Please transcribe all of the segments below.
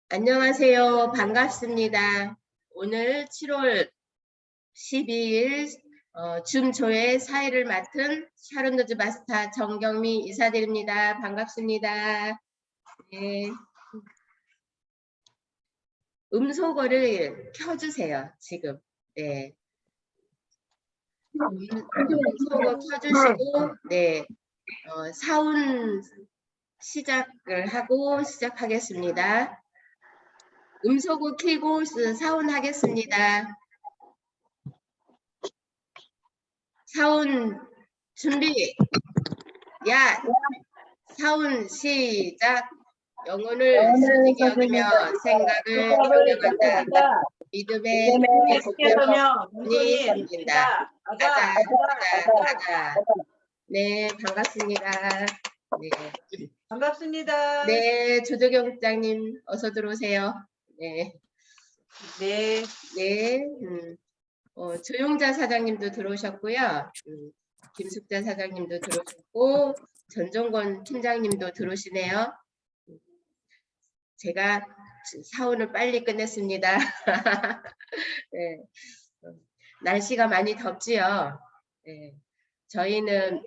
안녕하세요. 반갑습니다. 오늘 7월 12일 줌조의 사회를 맡은 샤론더즈 마스터 정경미 이사드립니다. 반갑습니다. 네. 음소거를 켜주세요. 지금. 네. 음소거 켜주시고, 네. 사운 시작을 하고 시작하겠습니다. 음소거 켜고 사운하겠습니다. 사운 준비. 야, 사운 시작. 영혼을 순진히 여기며 생각을 변경한다. 믿음의 힘이 붙들어 눈이 생긴다. 가자. 네, 반갑습니다. 네. 반갑습니다. 네, 조조경 국장님 어서 들어오세요. 네. 네. 네. 조용자 사장님도 들어오셨고요. 김숙자 사장님도 들어오셨고 전종권 팀장님도 들어오시네요. 제가 사원을 빨리 끝냈습니다. 네. 날씨가 많이 덥지요. 네. 저희는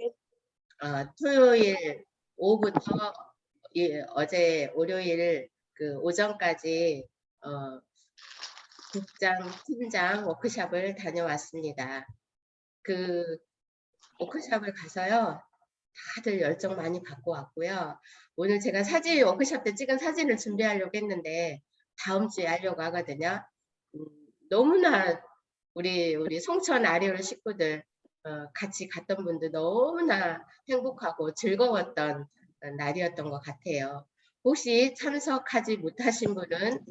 토요일 오후부터 어제 월요일 그 오전까지 국장 팀장 워크숍을 다녀왔습니다. 그 워크숍을 가서요. 다들 열정 많이 받고 왔고요. 오늘 제가 사진 워크숍 때 찍은 사진을 준비하려고 했는데 다음 주에 하려고 하거든요. 너무나 우리 송천 아리올 식구들 같이 갔던 분들 너무나 행복하고 즐거웠던 날이었던 것 같아요. 혹시 참석하지 못하신 분은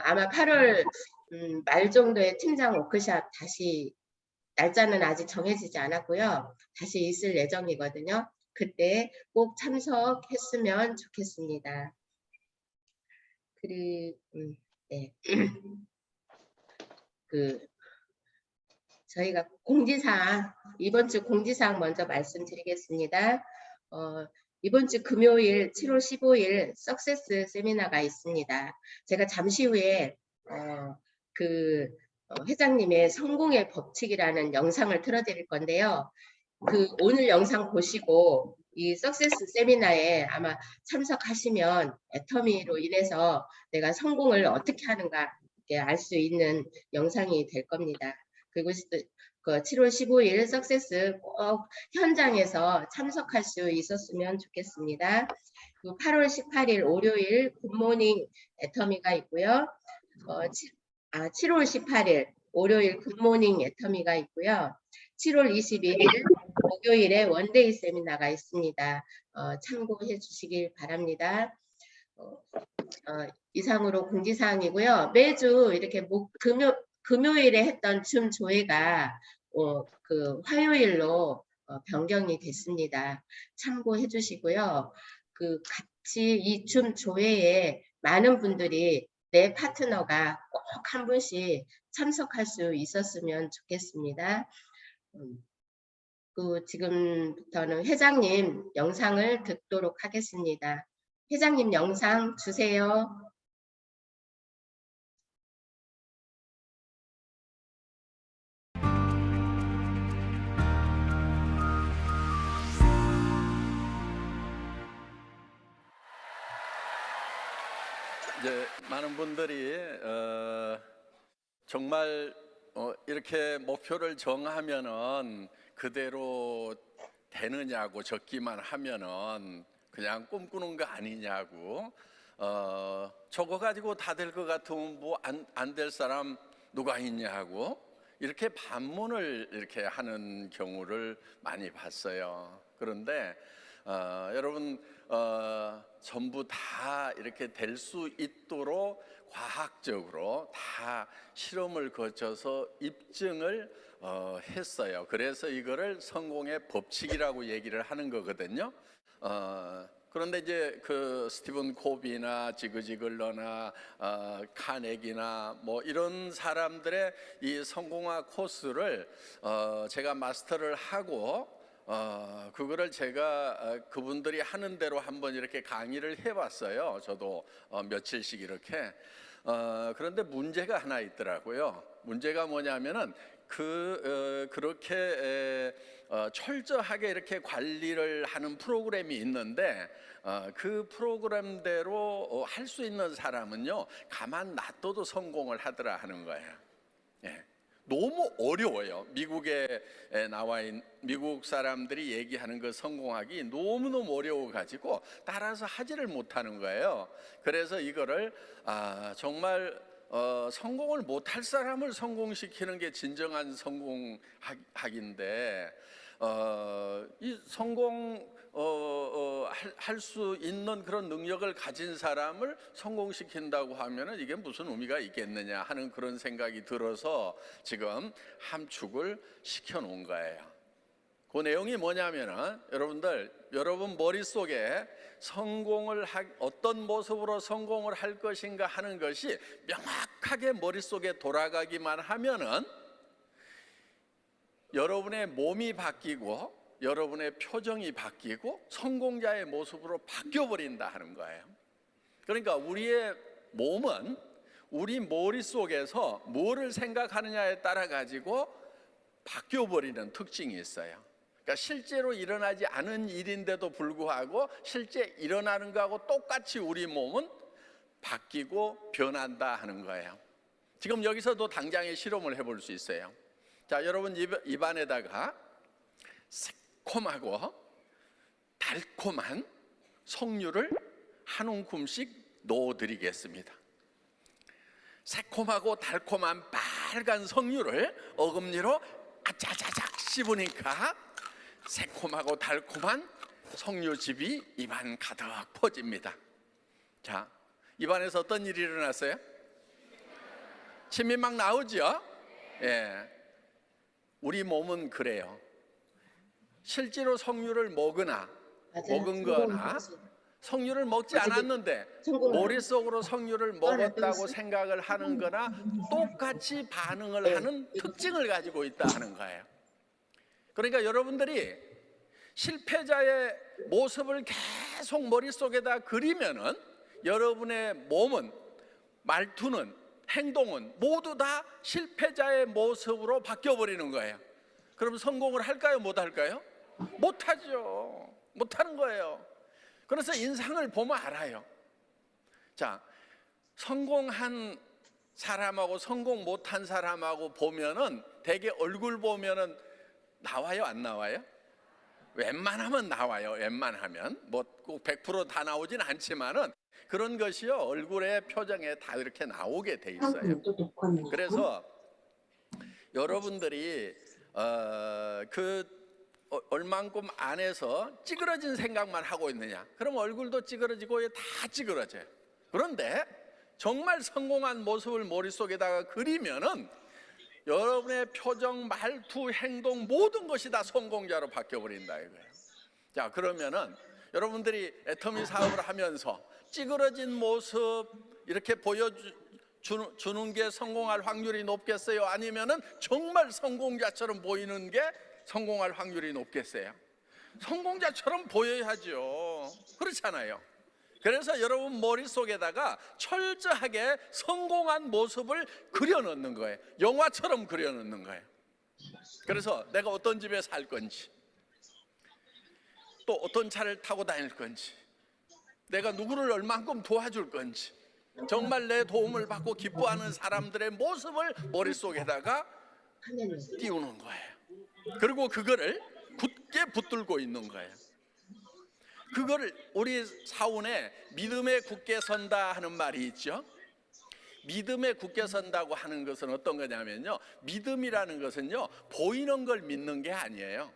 아마 8월 말 정도에 팀장 워크숍 다시 날짜는 아직 정해지지 않았고요. 다시 있을 예정이거든요. 그때 꼭 참석했으면 좋겠습니다. 그리고 네. 저희가 공지사항, 이번 주 공지사항 먼저 말씀드리겠습니다. 이번 주 금요일 7월 15일 석세스 세미나가 있습니다. 제가 잠시 후에 회장님의 성공의 법칙이라는 영상을 틀어드릴 건데요. 오늘 영상 보시고 이 석세스 세미나에 아마 참석하시면 애터미로 인해서 내가 성공을 어떻게 하는가 알 수 있는 영상이 될 겁니다. 그리고 7월 15일 석세스 꼭 현장에서 참석할 수 있었으면 좋겠습니다. 8월 18일 월요일 굿모닝 애터미가 있고요. 7월 18일 월요일 굿모닝 애터미가 있고요. 7월 21일 목요일에 원데이 세미나가 있습니다. 참고해 주시길 바랍니다. 이상으로 공지사항이고요. 매주 이렇게 금요일에 했던 춤 조회가 화요일로 변경이 됐습니다. 참고해 주시고요. 같이 이 춤 조회에 많은 분들이 내 파트너가 꼭 한 분씩 참석할 수 있었으면 좋겠습니다. 지금부터는 회장님 영상을 듣도록 하겠습니다. 회장님 영상 주세요. 이제 많은 분들이 정말 이렇게 목표를 정하면은 그대로 되느냐고 적기만 하면은 그냥 꿈꾸는 거 아니냐고 저거 가지고 다 될 것 같으면 뭐 안 될 사람 누가 있냐고 이렇게 반문을 이렇게 하는 경우를 많이 봤어요. 그런데 여러분 전부 다 이렇게 될 수 있도록 과학적으로 다 실험을 거쳐서 입증을 했어요. 그래서 이거를 성공의 법칙이라고 얘기를 하는 거거든요. 그런데 이제 스티븐 코비나 지그지글러나 카네기나 뭐 이런 사람들의 이 성공화 코스를 제가 마스터를 하고 그거를 제가 그분들이 하는 대로 한번 이렇게 강의를 해봤어요. 저도 며칠씩 이렇게. 그런데 문제가 하나 있더라고요. 문제가 뭐냐면은 그렇게 철저하게 이렇게 관리를 하는 프로그램이 있는데 그 프로그램대로 할 수 있는 사람은요 가만 놔둬도 성공을 하더라 하는 거예요. 예. 너무 어려워요. 미국에 나와 있는 미국 사람들이 얘기하는 그 성공하기 너무너무 어려워 가지고 따라서 하지를 못하는 거예요. 그래서 이거를 정말 성공을 못할 사람을 성공시키는 게 진정한 성공학인데 이 성공 할 수 있는 그런 능력을 가진 사람을 성공시킨다고 하면은 이게 무슨 의미가 있겠느냐 하는 그런 생각이 들어서 지금 함축을 시켜 놓은 거예요. 그 내용이 뭐냐면은 여러분 머릿속에 어떤 모습으로 성공을 할 것인가 하는 것이 명확하게 머릿속에 돌아가기만 하면은 여러분의 몸이 바뀌고 여러분의 표정이 바뀌고 성공자의 모습으로 바뀌어버린다 하는 거예요. 그러니까 우리의 몸은 우리 머릿속에서 뭐를 생각하느냐에 따라 가지고 바뀌어버리는 특징이 있어요. 그러니까 실제로 일어나지 않은 일인데도 불구하고 실제 일어나는 거하고 똑같이 우리 몸은 바뀌고 변한다 하는 거예요. 지금 여기서도 당장의 실험을 해볼 수 있어요. 자, 여러분 입안에다가 새콤하고 달콤한 석류를 한 움큼씩 넣어드리겠습니다. 새콤하고 달콤한 빨간 석류를 어금니로 아짜자작 씹으니까 새콤하고 달콤한 석류즙이 입안 가득 퍼집니다. 자, 입안에서 어떤 일이 일어났어요? 침이 막 나오죠? 예. 우리 몸은 그래요. 실제로 석류를 먹은 거나 석류를 먹지 않았는데 머릿속으로 석류를 먹었다고 생각을 하는 거나 똑같이 반응을 하는 특징을 가지고 있다 하는 거예요. 그러니까 여러분들이 실패자의 모습을 계속 머릿속에다 그리면은 여러분의 몸은, 말투는, 행동은 모두 다 실패자의 모습으로 바뀌어버리는 거예요. 그럼 성공을 할까요? 못 할까요? 못하죠. 못하는 거예요. 그래서 인상을 보면 알아요. 자, 성공한 사람하고 성공 못한 사람하고 보면은 대개 얼굴 보면은 나와요, 안 나와요? 웬만하면 나와요. 웬만하면 뭐 꼭 100% 다 나오진 않지만은 그런 것이요 얼굴의 표정에 다 이렇게 나오게 돼 있어요. 그래서 여러분들이 얼만큼 안에서 찌그러진 생각만 하고 있느냐? 그럼 얼굴도 찌그러지고 다 찌그러져요. 그런데 정말 성공한 모습을 머릿속에다가 그리면은 여러분의 표정, 말투, 행동 모든 것이 다 성공자로 바뀌어버린다 이거예요. 자, 그러면은 여러분들이 애터미 사업을 하면서 찌그러진 모습 이렇게 보여주는 게 성공할 확률이 높겠어요? 아니면은 정말 성공자처럼 보이는 게 성공할 확률이 높겠어요? 성공자처럼 보여야죠. 그렇잖아요. 그래서 여러분 머릿속에다가 철저하게 성공한 모습을 그려넣는 거예요. 영화처럼 그려넣는 거예요. 그래서 내가 어떤 집에 살 건지, 또 어떤 차를 타고 다닐 건지, 내가 누구를 얼만큼 도와줄 건지, 정말 내 도움을 받고 기뻐하는 사람들의 모습을 머릿속에다가 띄우는 거예요. 그리고 그거를 굳게 붙들고 있는 거예요. 그거를 우리 사원에 믿음에 굳게 선다 하는 말이 있죠. 믿음에 굳게 선다고 하는 것은 어떤 거냐면요, 믿음이라는 것은요 보이는 걸 믿는 게 아니에요.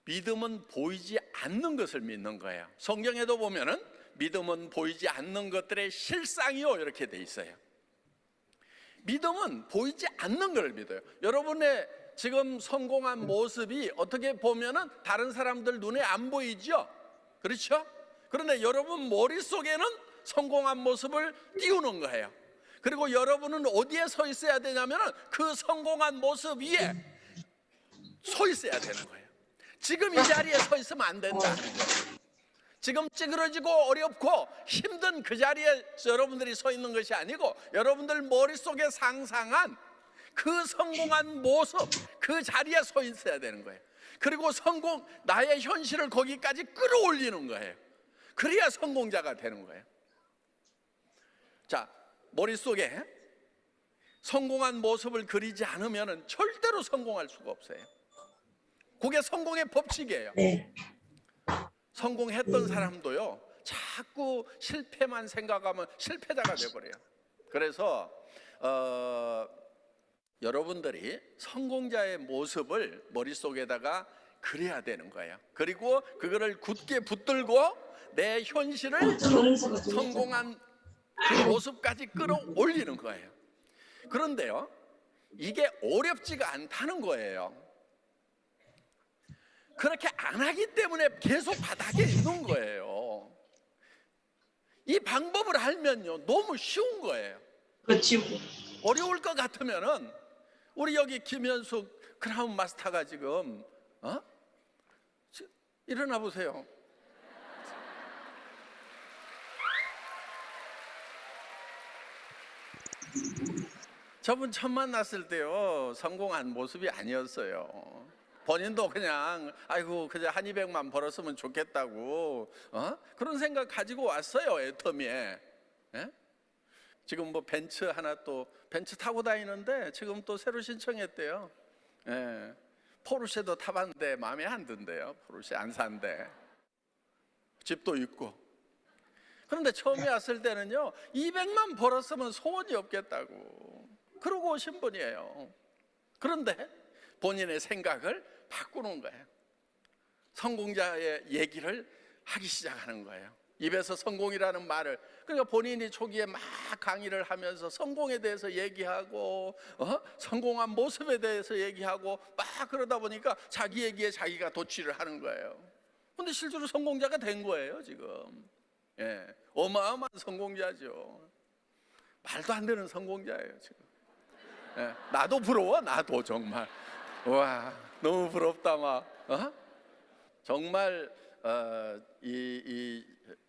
믿음은 보이지 않는 것을 믿는 거예요. 성경에도 보면은 믿음은 보이지 않는 것들의 실상이요 이렇게 돼 있어요. 믿음은 보이지 않는 걸 믿어요. 여러분의 지금 성공한 모습이 어떻게 보면은 다른 사람들 눈에 안 보이죠? 그렇죠? 그런데 여러분 머릿속에는 성공한 모습을 띄우는 거예요. 그리고 여러분은 어디에 서 있어야 되냐면은 그 성공한 모습 위에 서 있어야 되는 거예요. 지금 이 자리에 서 있으면 안 된다는 거예요. 지금 찌그러지고 어렵고 힘든 그 자리에 여러분들이 서 있는 것이 아니고 여러분들 머릿속에 상상한 그 성공한 모습, 그 자리에 서 있어야 되는 거예요. 그리고 나의 현실을 거기까지 끌어올리는 거예요. 그래야 성공자가 되는 거예요. 자, 머릿속에 성공한 모습을 그리지 않으면 절대로 성공할 수가 없어요. 그게 성공의 법칙이에요. 네. 성공했던 사람도요, 자꾸 실패만 생각하면 실패자가 돼버려요. 그래서 여러분들이 성공자의 모습을 머릿속에다가 그려야 되는 거예요. 그리고 그거를 굳게 붙들고 내 현실을 성공한 그 모습까지 끌어올리는 거예요. 그런데요, 이게 어렵지가 않다는 거예요. 그렇게 안 하기 때문에 계속 바닥에 있는 거예요. 이 방법을 알면요, 너무 쉬운 거예요. 그렇지. 어려울 것 같으면은 우리 여기 김현숙 크라운 마스터가 지금 일어나 보세요. 저분 처음 만났을 때요, 성공한 모습이 아니었어요. 본인도 그냥 아이고 그저 한 200만 벌었으면 좋겠다고 그런 생각 가지고 왔어요, 애터미에. 예? 지금 뭐 벤츠 하나 또 벤츠 타고 다니는데 지금 또 새로 신청했대요. 예. 포르쉐도 타봤는데 마음에 안 든대요. 포르쉐 안 산대. 집도 있고. 그런데 처음에 왔을 때는요, 200만 벌었으면 소원이 없겠다고 그러고 오신 분이에요. 그런데 본인의 생각을 바꾸는 거예요. 성공자의 얘기를 하기 시작하는 거예요. 입에서 성공이라는 말을, 그러니까 본인이 초기에 막 강의를 하면서 성공에 대해서 얘기하고 성공한 모습에 대해서 얘기하고 막 그러다 보니까 자기 얘기에 자기가 도취를 하는 거예요. 근데 실제로 성공자가 된 거예요 지금. 예, 어마어마한 성공자죠. 말도 안 되는 성공자예요 지금. 예, 나도 부러워. 나도 정말 와 너무 부럽다 막. 정말 이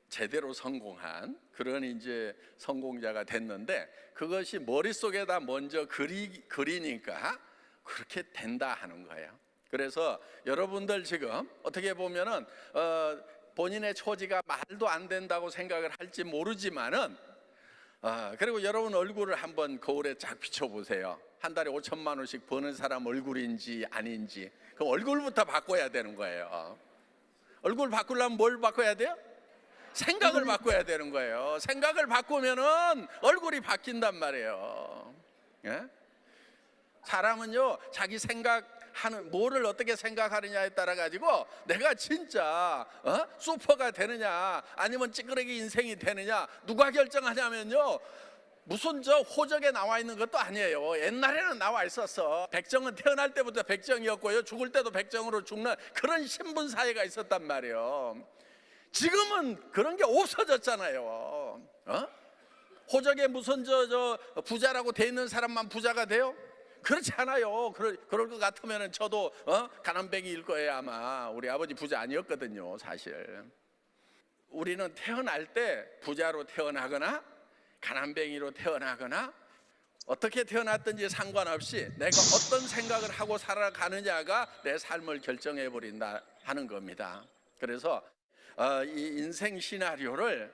제대로 성공한 그런 이제 성공자가 됐는데, 그것이 머릿속에다 먼저 그리니까 그렇게 된다 하는 거예요. 그래서 여러분들 지금 어떻게 보면은 본인의 처지가 말도 안 된다고 생각을 할지 모르지만은 그리고 여러분 얼굴을 한번 거울에 쫙 비춰보세요. 한 달에 5천만 원씩 버는 사람 얼굴인지 아닌지. 그럼 얼굴부터 바꿔야 되는 거예요. 얼굴 바꾸려면 뭘 바꿔야 돼요? 생각을 바꿔야 되는 거예요. 생각을 바꾸면은 얼굴이 바뀐단 말이에요. 예? 사람은요, 자기 생각하는 뭐를 어떻게 생각하느냐에 따라 가지고 내가 진짜 슈퍼가 되느냐 아니면 찌끄레기 인생이 되느냐 누가 결정하냐면요, 무슨 저 호적에 나와 있는 것도 아니에요. 옛날에는 나와 있었어. 백정은 태어날 때부터 백정이었고요, 죽을 때도 백정으로 죽는 그런 신분 사회가 있었단 말이에요. 지금은 그런 게 없어졌잖아요. 호적에 무슨 저 부자라고 돼 있는 사람만 부자가 돼요? 그렇지 않아요. 그럴 것 같으면 저도 가난뱅이일 거예요. 아마 우리 아버지 부자 아니었거든요 사실. 우리는 태어날 때 부자로 태어나거나 가난뱅이로 태어나거나 어떻게 태어났든지 상관없이 내가 어떤 생각을 하고 살아가느냐가 내 삶을 결정해 버린다 하는 겁니다. 그래서 이 인생 시나리오를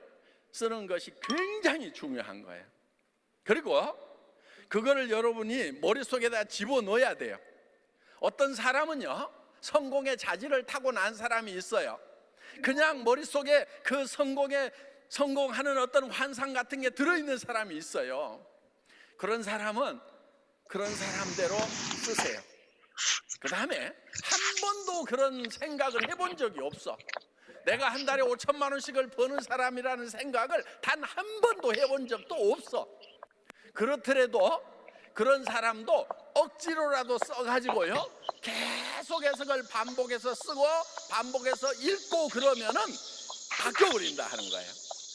쓰는 것이 굉장히 중요한 거예요. 그리고 그거를 여러분이 머릿속에다 집어넣어야 돼요. 어떤 사람은요, 성공의 자질을 타고 난 사람이 있어요. 그냥 머릿속에 그 성공하는 어떤 환상 같은 게 들어있는 사람이 있어요. 그런 사람은 그런 사람대로 쓰세요. 그 다음에 한 번도 그런 생각을 해본 적이 없어. 내가 한 달에 5천만 원씩을 버는 사람이라는 생각을 단 한 번도 해본 적도 없어. 그렇더라도 그런 사람도 억지로라도 써가지고요, 계속해서 그걸 반복해서 쓰고 반복해서 읽고 그러면은 바뀌어버린다 하는 거예요.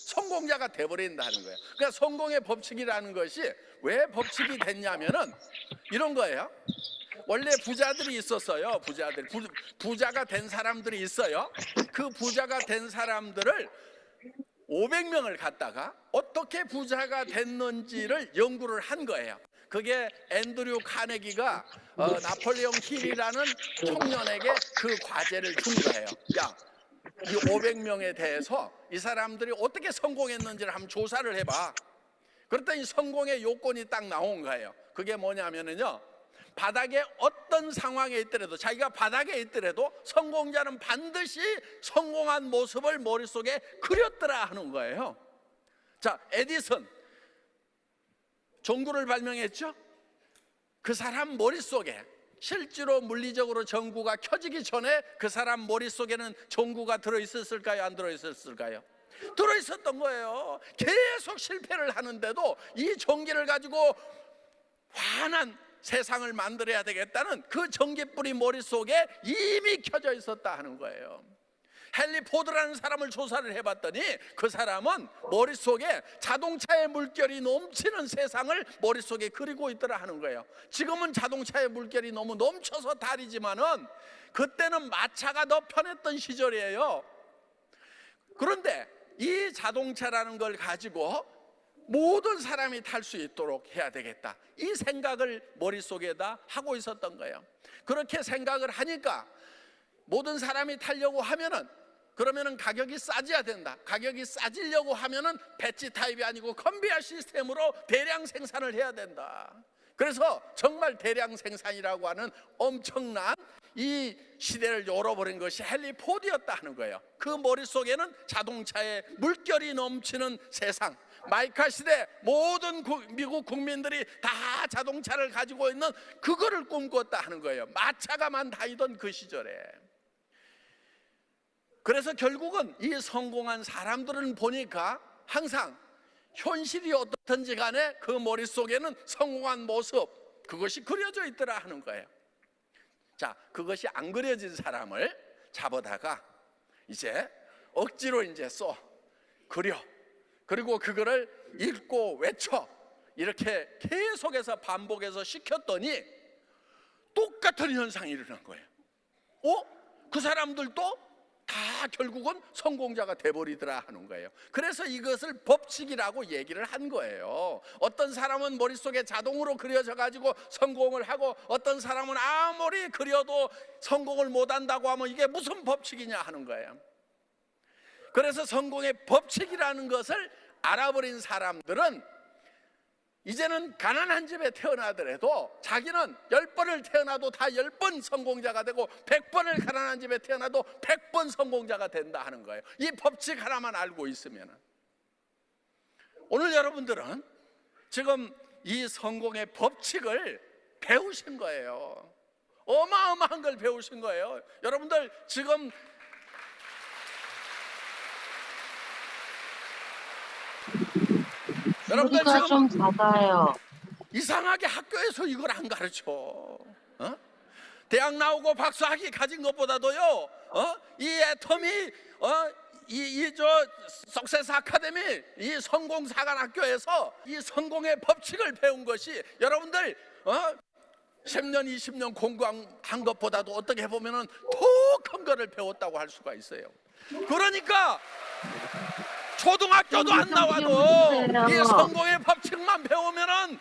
성공자가 돼버린다 하는 거예요. 그러니까 성공의 법칙이라는 것이 왜 법칙이 됐냐면은 이런 거예요. 원래 부자들이 있었어요. 부자가 된 사람들이 있어요. 그 부자가 된 사람들을 500명을 갖다가 어떻게 부자가 됐는지를 연구를 한 거예요. 그게 앤드류 카네기가 나폴레옹 힐이라는 청년에게 그 과제를 준 거예요. 야, 이 500명에 대해서 이 사람들이 어떻게 성공했는지를 한번 조사를 해봐. 그랬더니 성공의 요건이 딱 나온 거예요. 그게 뭐냐면요, 바닥에 어떤 상황에 있더라도, 자기가 바닥에 있더라도 성공자는 반드시 성공한 모습을 머릿속에 그렸더라 하는 거예요. 자, 에디슨 전구를 발명했죠. 그 사람 머릿속에 실제로 물리적으로 전구가 켜지기 전에 그 사람 머릿속에는 전구가 들어있었을까요? 안 들어있었을까요? 들어있었던 거예요. 계속 실패를 하는데도 이 전기를 가지고 환한 세상을 만들어야 되겠다는 그 전기불이 머릿속에 이미 켜져 있었다 하는 거예요. 헨리 포드라는 사람을 조사를 해봤더니 그 사람은 머릿속에 자동차의 물결이 넘치는 세상을 머릿속에 그리고 있더라 하는 거예요. 지금은 자동차의 물결이 너무 넘쳐서 다르지만은 그때는 마차가 더 편했던 시절이에요. 그런데 이 자동차라는 걸 가지고 모든 사람이 탈 수 있도록 해야 되겠다, 이 생각을 머릿속에다 하고 있었던 거예요. 그렇게 생각을 하니까 모든 사람이 타려고 하면은, 그러면은 가격이 싸져야 된다. 가격이 싸지려고 하면은 배지 타입이 아니고 컨베이어 시스템으로 대량 생산을 해야 된다. 그래서 정말 대량 생산이라고 하는 엄청난 이 시대를 열어버린 것이 헨리 포드였다 하는 거예요. 그 머릿속에는 자동차에 물결이 넘치는 세상, 마이카 시대 모든 미국 국민들이 다 자동차를 가지고 있는 그거를 꿈꿨다 하는 거예요. 마차가만 다니던 그 시절에. 그래서 결국은 이 성공한 사람들은 보니까 항상 현실이 어떻든지 간에 그 머릿속에는 성공한 모습, 그것이 그려져 있더라 하는 거예요. 자, 그것이 안 그려진 사람을 잡아다가 이제 억지로 이제 써 그려, 그리고 그거를 읽고 외쳐, 이렇게 계속해서 반복해서 시켰더니 똑같은 현상이 일어난 거예요. 그 사람들도 다 결국은 성공자가 돼버리더라 하는 거예요. 그래서 이것을 법칙이라고 얘기를 한 거예요. 어떤 사람은 머릿속에 자동으로 그려져 가지고 성공을 하고, 어떤 사람은 아무리 그려도 성공을 못한다고 하면 이게 무슨 법칙이냐 하는 거예요. 그래서 성공의 법칙이라는 것을 알아버린 사람들은 이제는 가난한 집에 태어나더라도 자기는 10번을 태어나도 다 10번 성공자가 되고, 100번을 가난한 집에 태어나도 100번 성공자가 된다 하는 거예요. 이 법칙 하나만 알고 있으면. 오늘 여러분들은 지금 이 성공의 법칙을 배우신 거예요. 어마어마한 걸 배우신 거예요. 여러분들 지금 소리가 좀 작아요. 이상하게 학교에서 이걸 안 가르쳐. 대학 나오고 박사학위 가진 것보다도요, 이 애터미, 석세스 아카데미, 이 성공사관학교에서 이 성공의 법칙을 배운 것이 여러분들 10년, 20년 공부한 것보다도 어떻게 보면은 더 큰 거를 배웠다고 할 수가 있어요. 그러니까 초등학교도 안 나와도 이 성공의 법칙만 배우면은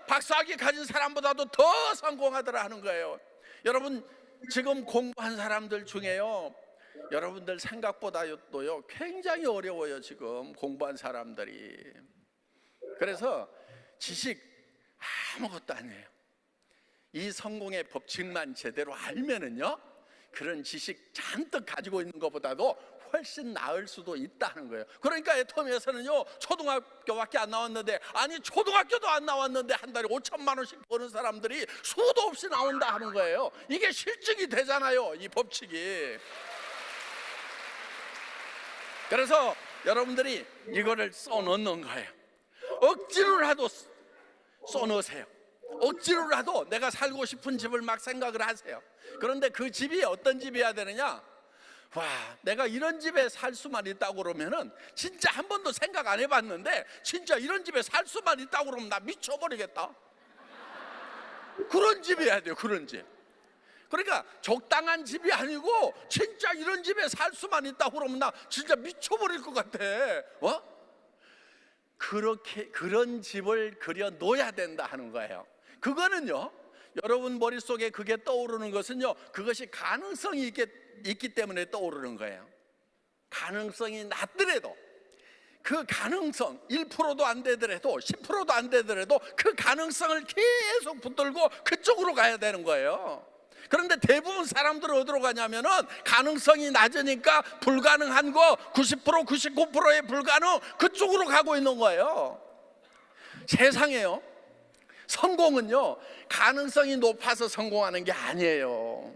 박사학위 가진 사람보다도 더 성공하더라 하는 거예요. 여러분 지금 공부한 사람들 중에요, 여러분들 생각보다도요 굉장히 어려워요. 지금 공부한 사람들이. 그래서 지식 아무것도 아니에요. 이 성공의 법칙만 제대로 알면은요, 그런 지식 잔뜩 가지고 있는 것보다도 훨씬 나을 수도 있다는 거예요. 그러니까 애터미에서는요, 초등학교밖에 안 나왔는데, 아니 초등학교도 안 나왔는데 한 달에 5천만 원씩 버는 사람들이 수도 없이 나온다 하는 거예요. 이게 실증이 되잖아요, 이 법칙이. 그래서 여러분들이 이거를 써넣는 거예요. 억지로라도 써넣으세요. 억지로라도 내가 살고 싶은 집을 막 생각을 하세요. 그런데 그 집이 어떤 집이어야 되느냐? 와, 내가 이런 집에 살 수만 있다고 그러면은 진짜 한 번도 생각 안 해봤는데 진짜 이런 집에 살 수만 있다고 그러면 나 미쳐버리겠다. 그런 집이어야 돼요. 그런 집. 그러니까 적당한 집이 아니고 진짜 이런 집에 살 수만 있다고 그러면 나 진짜 미쳐버릴 것 같아. 그렇게 그런 집을 그려 놓아야 된다 하는 거예요. 그거는요, 여러분 머릿속에 그게 떠오르는 것은요, 그것이 가능성이 있기 때문에 떠오르는 거예요. 가능성이 낮더라도, 그 가능성 1%도 안 되더라도 10%도 안 되더라도 그 가능성을 계속 붙들고 그쪽으로 가야 되는 거예요. 그런데 대부분 사람들은 어디로 가냐면은 가능성이 낮으니까 불가능한 거 90%, 99%의 불가능, 그쪽으로 가고 있는 거예요. 세상에요, 성공은요, 가능성이 높아서 성공하는 게 아니에요.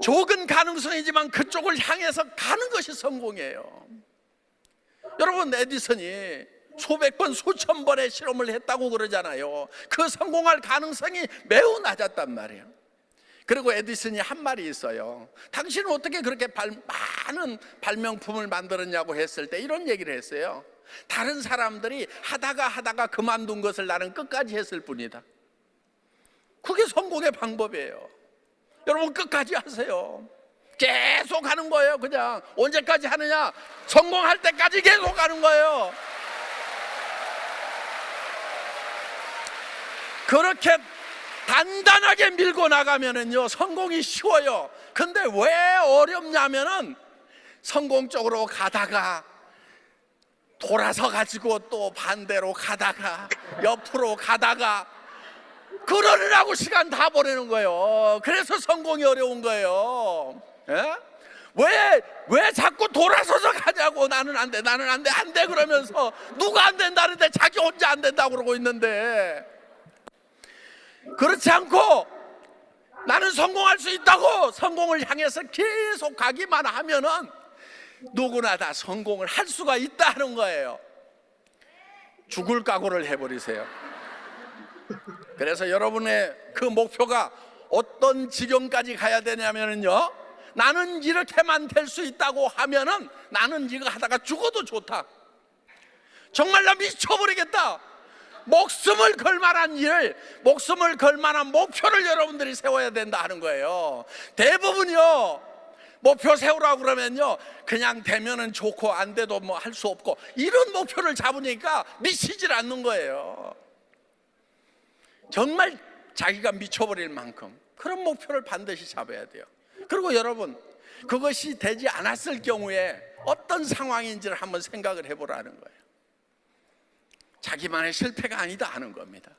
적은 가능성이지만 그쪽을 향해서 가는 것이 성공이에요. 여러분, 에디슨이 수백 번, 수천 번의 실험을 했다고 그러잖아요. 그 성공할 가능성이 매우 낮았단 말이에요. 그리고 에디슨이 한 말이 있어요. 당신은 어떻게 그렇게 많은 발명품을 만들었냐고 했을 때 이런 얘기를 했어요. 다른 사람들이 하다가 그만둔 것을 나는 끝까지 했을 뿐이다. 그게 성공의 방법이에요. 여러분, 끝까지 하세요. 계속 하는 거예요. 그냥 언제까지 하느냐? 성공할 때까지 계속 하는 거예요. 그렇게 단단하게 밀고 나가면은요, 성공이 쉬워요. 근데 왜 어렵냐면은 성공 쪽으로 가다가 돌아서 가지고 또 반대로 가다가 옆으로 가다가 그러느라고 시간 다 보내는 거예요. 그래서 성공이 어려운 거예요. 예? 왜 자꾸 돌아서서 가냐고. 나는 안 돼, 나는 안 돼, 안 돼 그러면서 누가 안 된다는데 자기 혼자 안 된다고 그러고 있는데, 그렇지 않고 나는 성공할 수 있다고 성공을 향해서 계속 가기만 하면은 누구나 다 성공을 할 수가 있다는 거예요. 죽을 각오를 해버리세요. 그래서 여러분의 그 목표가 어떤 지경까지 가야 되냐면요, 나는 이렇게만 될 수 있다고 하면은 나는 이거 하다가 죽어도 좋다. 정말 나 미쳐버리겠다. 목숨을 걸 만한 일, 목숨을 걸 만한 목표를 여러분들이 세워야 된다 하는 거예요. 대부분요, 목표 세우라고 그러면요, 그냥 되면은 좋고 안 돼도 뭐 할 수 없고 이런 목표를 잡으니까 미치질 않는 거예요. 정말 자기가 미쳐버릴 만큼 그런 목표를 반드시 잡아야 돼요. 그리고 여러분, 그것이 되지 않았을 경우에 어떤 상황인지를 한번 생각을 해보라는 거예요. 자기만의 실패가 아니다 하는 겁니다.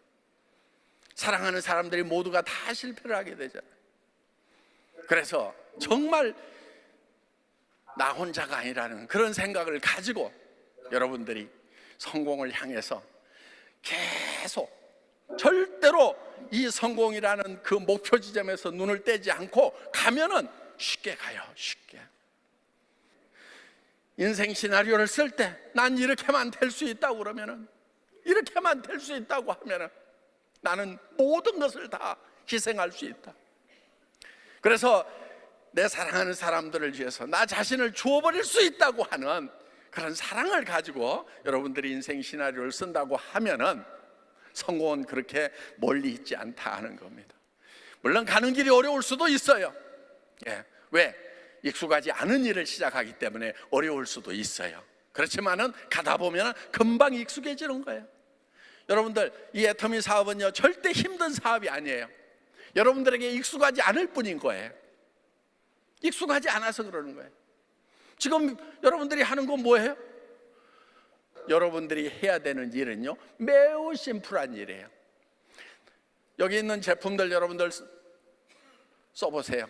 사랑하는 사람들이 모두가 다 실패를 하게 되잖아요. 그래서 정말 나 혼자가 아니라는 그런 생각을 가지고 여러분들이 성공을 향해서 계속 절대로 이 성공이라는 그 목표 지점에서 눈을 떼지 않고 가면은 쉽게 가요. 쉽게. 인생 시나리오를 쓸 때 난 이렇게만 될 수 있다고 그러면은, 이렇게만 될 수 있다고 하면은 나는 모든 것을 다 희생할 수 있다. 그래서 내 사랑하는 사람들을 위해서 나 자신을 주어버릴 수 있다고 하는 그런 사랑을 가지고 여러분들이 인생 시나리오를 쓴다고 하면은 성공은 그렇게 멀리 있지 않다 하는 겁니다. 물론 가는 길이 어려울 수도 있어요. 왜? 익숙하지 않은 일을 시작하기 때문에 어려울 수도 있어요. 그렇지만은 가다 보면 금방 익숙해지는 거예요. 여러분들, 이 애터미 사업은요, 절대 힘든 사업이 아니에요. 여러분들에게 익숙하지 않을 뿐인 거예요. 익숙하지 않아서 그러는 거예요. 지금 여러분들이 하는 건 뭐예요? 여러분들이 해야 되는 일은요, 매우 심플한 일이에요. 여기 있는 제품들 여러분들 써보세요.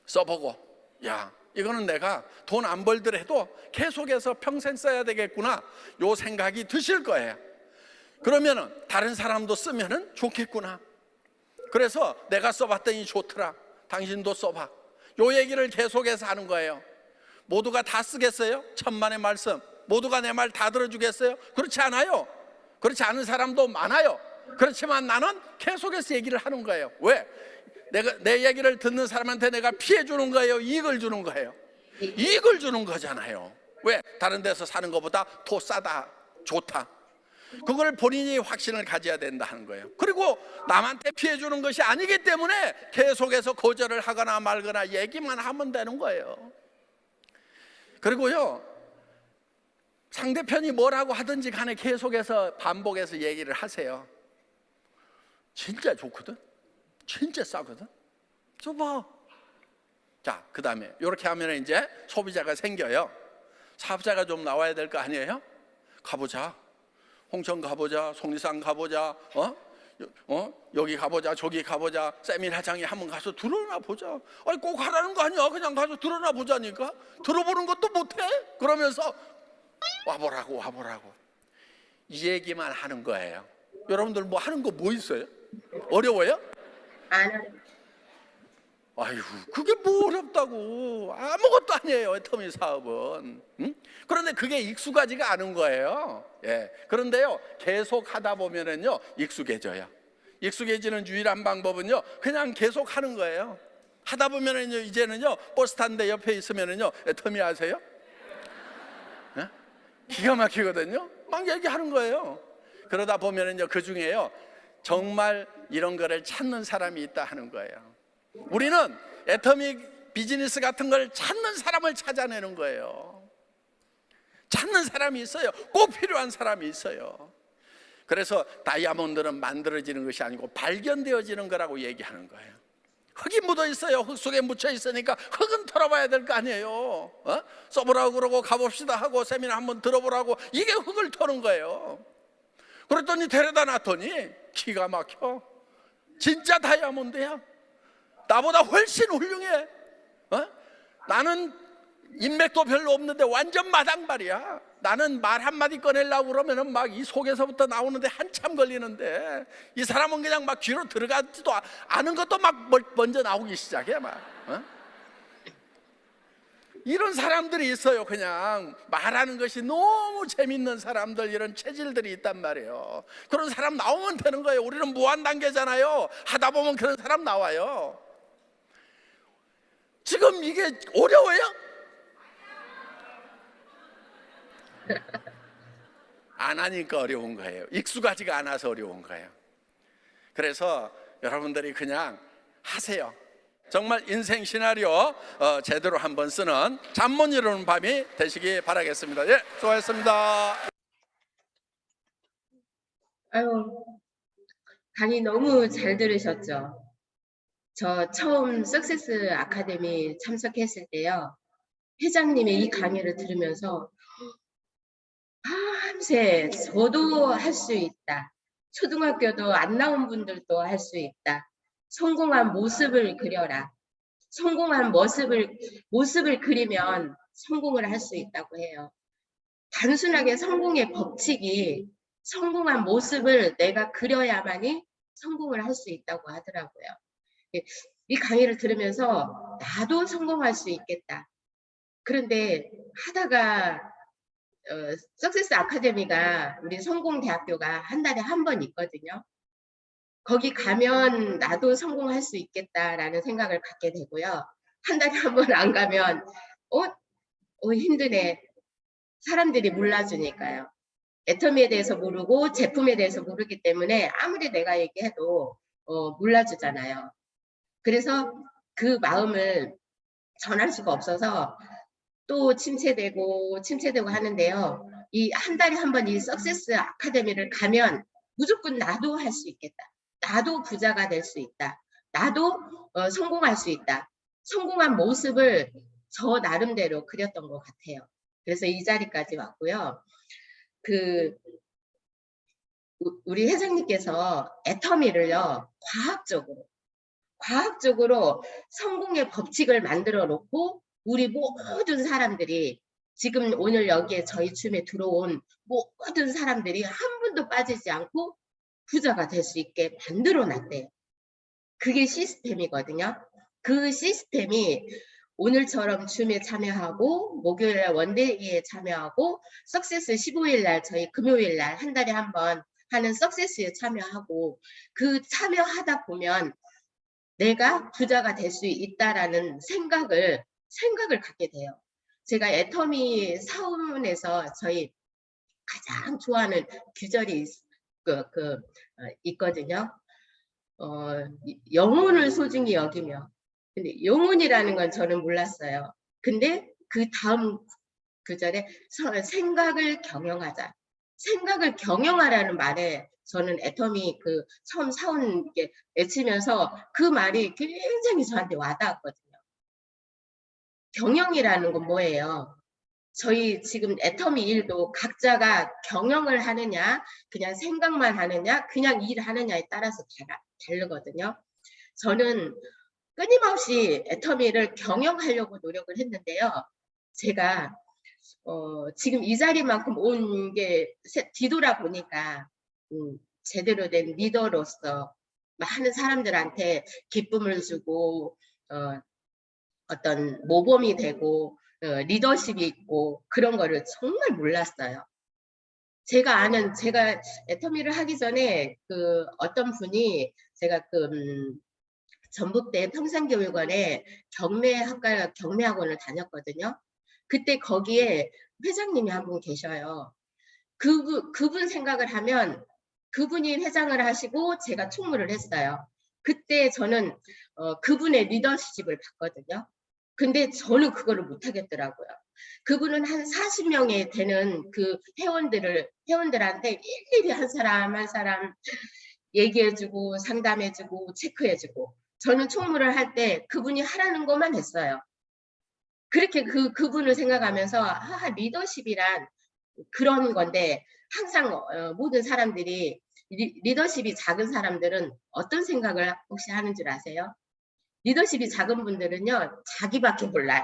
써보고, 야, 이거는 내가 돈 안 벌더라도 계속해서 평생 써야 되겠구나, 요 생각이 드실 거예요. 그러면은 다른 사람도 쓰면은 좋겠구나. 그래서 내가 써봤더니 좋더라, 당신도 써봐. 요 얘기를 계속해서 하는 거예요. 모두가 다 쓰겠어요? 천만의 말씀 모두가 내 말 다 들어주겠어요? 그렇지 않아요. 그렇지 않은 사람도 많아요. 그렇지만 나는 계속해서 얘기를 하는 거예요. 왜? 내 얘기를 듣는 사람한테 내가 피해 주는 거예요? 이익을 주는 거예요? 이익을 주는 거잖아요. 왜? 다른 데서 사는 것보다 더 싸다, 좋다. 그걸 본인이 확신을 가져야 된다 하는 거예요. 그리고 남한테 피해 주는 것이 아니기 때문에 계속해서 거절을 하거나 말거나 얘기만 하면 되는 거예요. 그리고요, 상대편이 뭐라고 하든지 간에 계속해서 반복해서 얘기를 하세요. 진짜 좋거든, 진짜 싸거든. 줘봐. 자, 그 다음에 이렇게 하면 이제 소비자가 생겨요. 사업자가 좀 나와야 될 거 아니에요? 가보자, 홍천 가보자, 속리산 가보자, 여기 가보자, 저기 가보자, 세미나장에 한번 가서 들어나 보자. 아니 꼭 하라는 거 아니야. 그냥 가서 들어나 보자니까. 들어보는 것도 못해? 그러면서 와보라고 이 얘기만 하는 거예요. 여러분들 뭐 하는 거 뭐 있어요? 어려워요? 안 어려워요. 아유, 그게 뭐 어렵다고. 아무것도 아니에요, 애터미 사업은. 응? 그런데 그게 익숙하지가 않은 거예요. 예. 그런데요, 계속 하다 보면은요, 익숙해져요. 익숙해지는 유일한 방법은요, 그냥 계속 하는 거예요. 하다 보면은요, 이제는요, 버스 탄데 옆에 있으면은요, 애터미 아세요? 예? 기가 막히거든요. 막 얘기하는 거예요. 그러다 보면은요, 그 중에요, 정말 이런 거를 찾는 사람이 있다 하는 거예요. 우리는 애터미 비즈니스 같은 걸 찾는 사람을 찾아내는 거예요. 찾는 사람이 있어요. 꼭 필요한 사람이 있어요. 그래서 다이아몬드는 만들어지는 것이 아니고 발견되어지는 거라고 얘기하는 거예요. 흙이 묻어 있어요. 흙 속에 묻혀 있으니까 흙은 털어봐야 될 거 아니에요. 써보라고 그러고 가봅시다 하고 세미나 한번 들어보라고, 이게 흙을 터는 거예요. 그랬더니 데려다 놨더니 기가 막혀. 진짜 다이아몬드야. 나보다 훨씬 훌륭해. 나는 인맥도 별로 없는데 완전 마당발이야. 나는 말 한마디 꺼내려고 그러면은 막 이 속에서부터 나오는데 한참 걸리는데, 이 사람은 그냥 막 귀로 들어가지도 않은 것도 막 먼저 나오기 시작해 막. 이런 사람들이 있어요. 그냥 말하는 것이 너무 재밌는 사람들, 이런 체질들이 있단 말이에요. 그런 사람 나오면 되는 거예요. 우리는 무한 단계잖아요. 하다 보면 그런 사람 나와요. 지금 이게 어려워요? 안 하니까 어려운 거예요. 익숙하지가 않아서 어려운 거예요. 그래서 여러분들이 그냥 하세요. 정말 인생 시나리오 제대로 한번 쓰는 잠 못 이루는 밤이 되시기 바라겠습니다. 예, 수고하셨습니다. 아유, 강의 너무 잘 들으셨죠? 저 처음 석세스 아카데미 참석했을 때요, 회장님의 이 강의를 들으면서 밤새 저도 할 수 있다. 초등학교도 안 나온 분들도 할 수 있다. 성공한 모습을 그려라. 성공한 모습을 그리면 성공을 할 수 있다고 해요. 단순하게 성공의 법칙이 성공한 모습을 내가 그려야만이 성공을 할 수 있다고 하더라고요. 이 강의를 들으면서 나도 성공할 수 있겠다. 그런데 하다가 석세스 아카데미가 우리 성공대학교가 한 달에 한 번 있거든요. 거기 가면 나도 성공할 수 있겠다라는 생각을 갖게 되고요. 한 달에 한 번 안 가면 힘드네. 사람들이 몰라주니까요. 애터미에 대해서 모르고 제품에 대해서 모르기 때문에 아무리 내가 얘기해도 몰라주잖아요. 그래서 그 마음을 전할 수가 없어서 또 침체되고 하는데요. 이 한 달에 한 번 이 석세스 아카데미를 가면 무조건 나도 할 수 있겠다. 나도 부자가 될 수 있다. 나도 성공할 수 있다. 성공한 모습을 저 나름대로 그렸던 것 같아요. 그래서 이 자리까지 왔고요. 우리 회장님께서 애터미를요, 과학적으로 성공의 법칙을 만들어 놓고 우리 모든 사람들이, 지금 오늘 여기에 저희 춤에 들어온 모든 사람들이 한 분도 빠지지 않고 부자가 될 수 있게 만들어 놨대요. 그게 시스템이거든요. 그 시스템이 오늘처럼 줌에 참여하고 목요일날 원데이에 참여하고 석세스 15일날 저희 금요일날 한 달에 한 번 하는 석세스에 참여하고, 그 참여하다 보면 내가 부자가 될 수 있다라는 생각을 갖게 돼요. 제가 애터미 사원에서 저희 가장 좋아하는 규절이 있거든요. 영혼을 소중히 여기며. 근데 영혼이라는 건 저는 몰랐어요. 근데 그 다음 구절에 생각을 경영하자. 생각을 경영하라는 말에 저는 애터미 처음 사온 게 외치면서 그 말이 굉장히 저한테 와닿았거든요. 경영이라는 건 뭐예요? 저희 지금 애터미 일도 각자가 경영을 하느냐, 그냥 생각만 하느냐, 그냥 일하느냐에 따라서 다르거든요. 저는 끊임없이 애터미를 경영하려고 노력을 했는데요. 제가 지금 이 자리만큼 온 게 뒤돌아보니까 제대로 된 리더로서 많은 사람들한테 기쁨을 주고 어떤 모범이 되고 리더십이 있고 그런 거를 정말 몰랐어요. 제가 애터미를 하기 전에 어떤 분이 제가 전북대 평산교육원에 경매학원을 다녔거든요. 그때 거기에 회장님이 한 분 계셔요. 그분 생각을 하면 그분이 회장을 하시고 제가 총무를 했어요. 그때 저는 그분의 리더십을 봤거든요. 근데 저는 그거를 못 하겠더라고요. 그분은 한 40명이 되는 그 회원들한테 일일이 한 사람 한 사람 얘기해주고 상담해주고 체크해주고, 저는 총무를 할 때 그분이 하라는 것만 했어요. 그렇게 그분을 생각하면서 리더십이란 그런 건데, 항상 모든 사람들이 리더십이 작은 사람들은 어떤 생각을 혹시 하는 줄 아세요? 리더십이 작은 분들은요, 자기밖에 몰라요.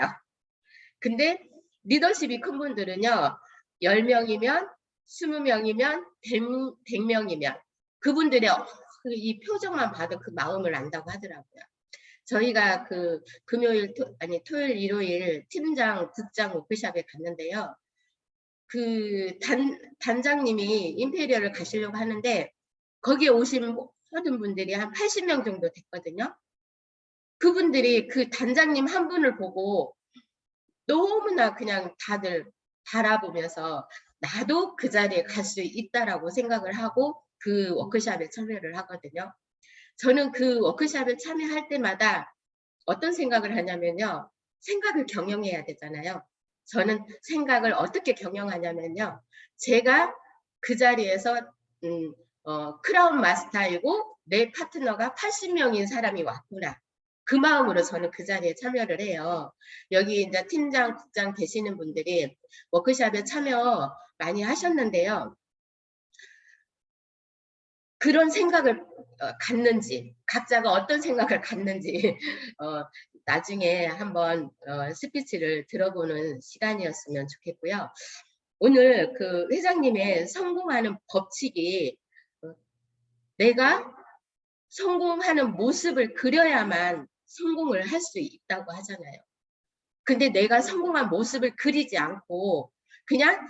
근데 리더십이 큰 분들은요, 10명이면 20명이면 100명이면 그분들의 이 표정만 봐도 그 마음을 안다고 하더라고요. 저희가 토요일, 일요일 팀장, 국장 워크숍에 갔는데요. 단장님이 임페리얼을 가시려고 하는데 거기에 오신 모든 분들이 한 80명 정도 됐거든요. 그분들이 그 단장님 한 분을 보고 너무나 그냥 다들 바라보면서 나도 그 자리에 갈 수 있다라고 생각을 하고 그 워크숍에 참여를 하거든요. 저는 그 워크숍에 참여할 때마다 어떤 생각을 하냐면요. 생각을 경영해야 되잖아요. 저는 생각을 어떻게 경영하냐면요. 제가 그 자리에서 크라운 마스터이고 내 파트너가 80명인 사람이 왔구나. 그 마음으로 저는 그 자리에 참여를 해요. 여기 이제 팀장, 국장 되시는 분들이 워크숍에 참여 많이 하셨는데요. 그런 생각을 갖는지, 각자가 어떤 생각을 갖는지 나중에 한번 스피치를 들어보는 시간이었으면 좋겠고요. 오늘 그 회장님의 성공하는 법칙이 내가 성공하는 모습을 그려야만 성공을 할 수 있다고 하잖아요. 근데 내가 성공한 모습을 그리지 않고 그냥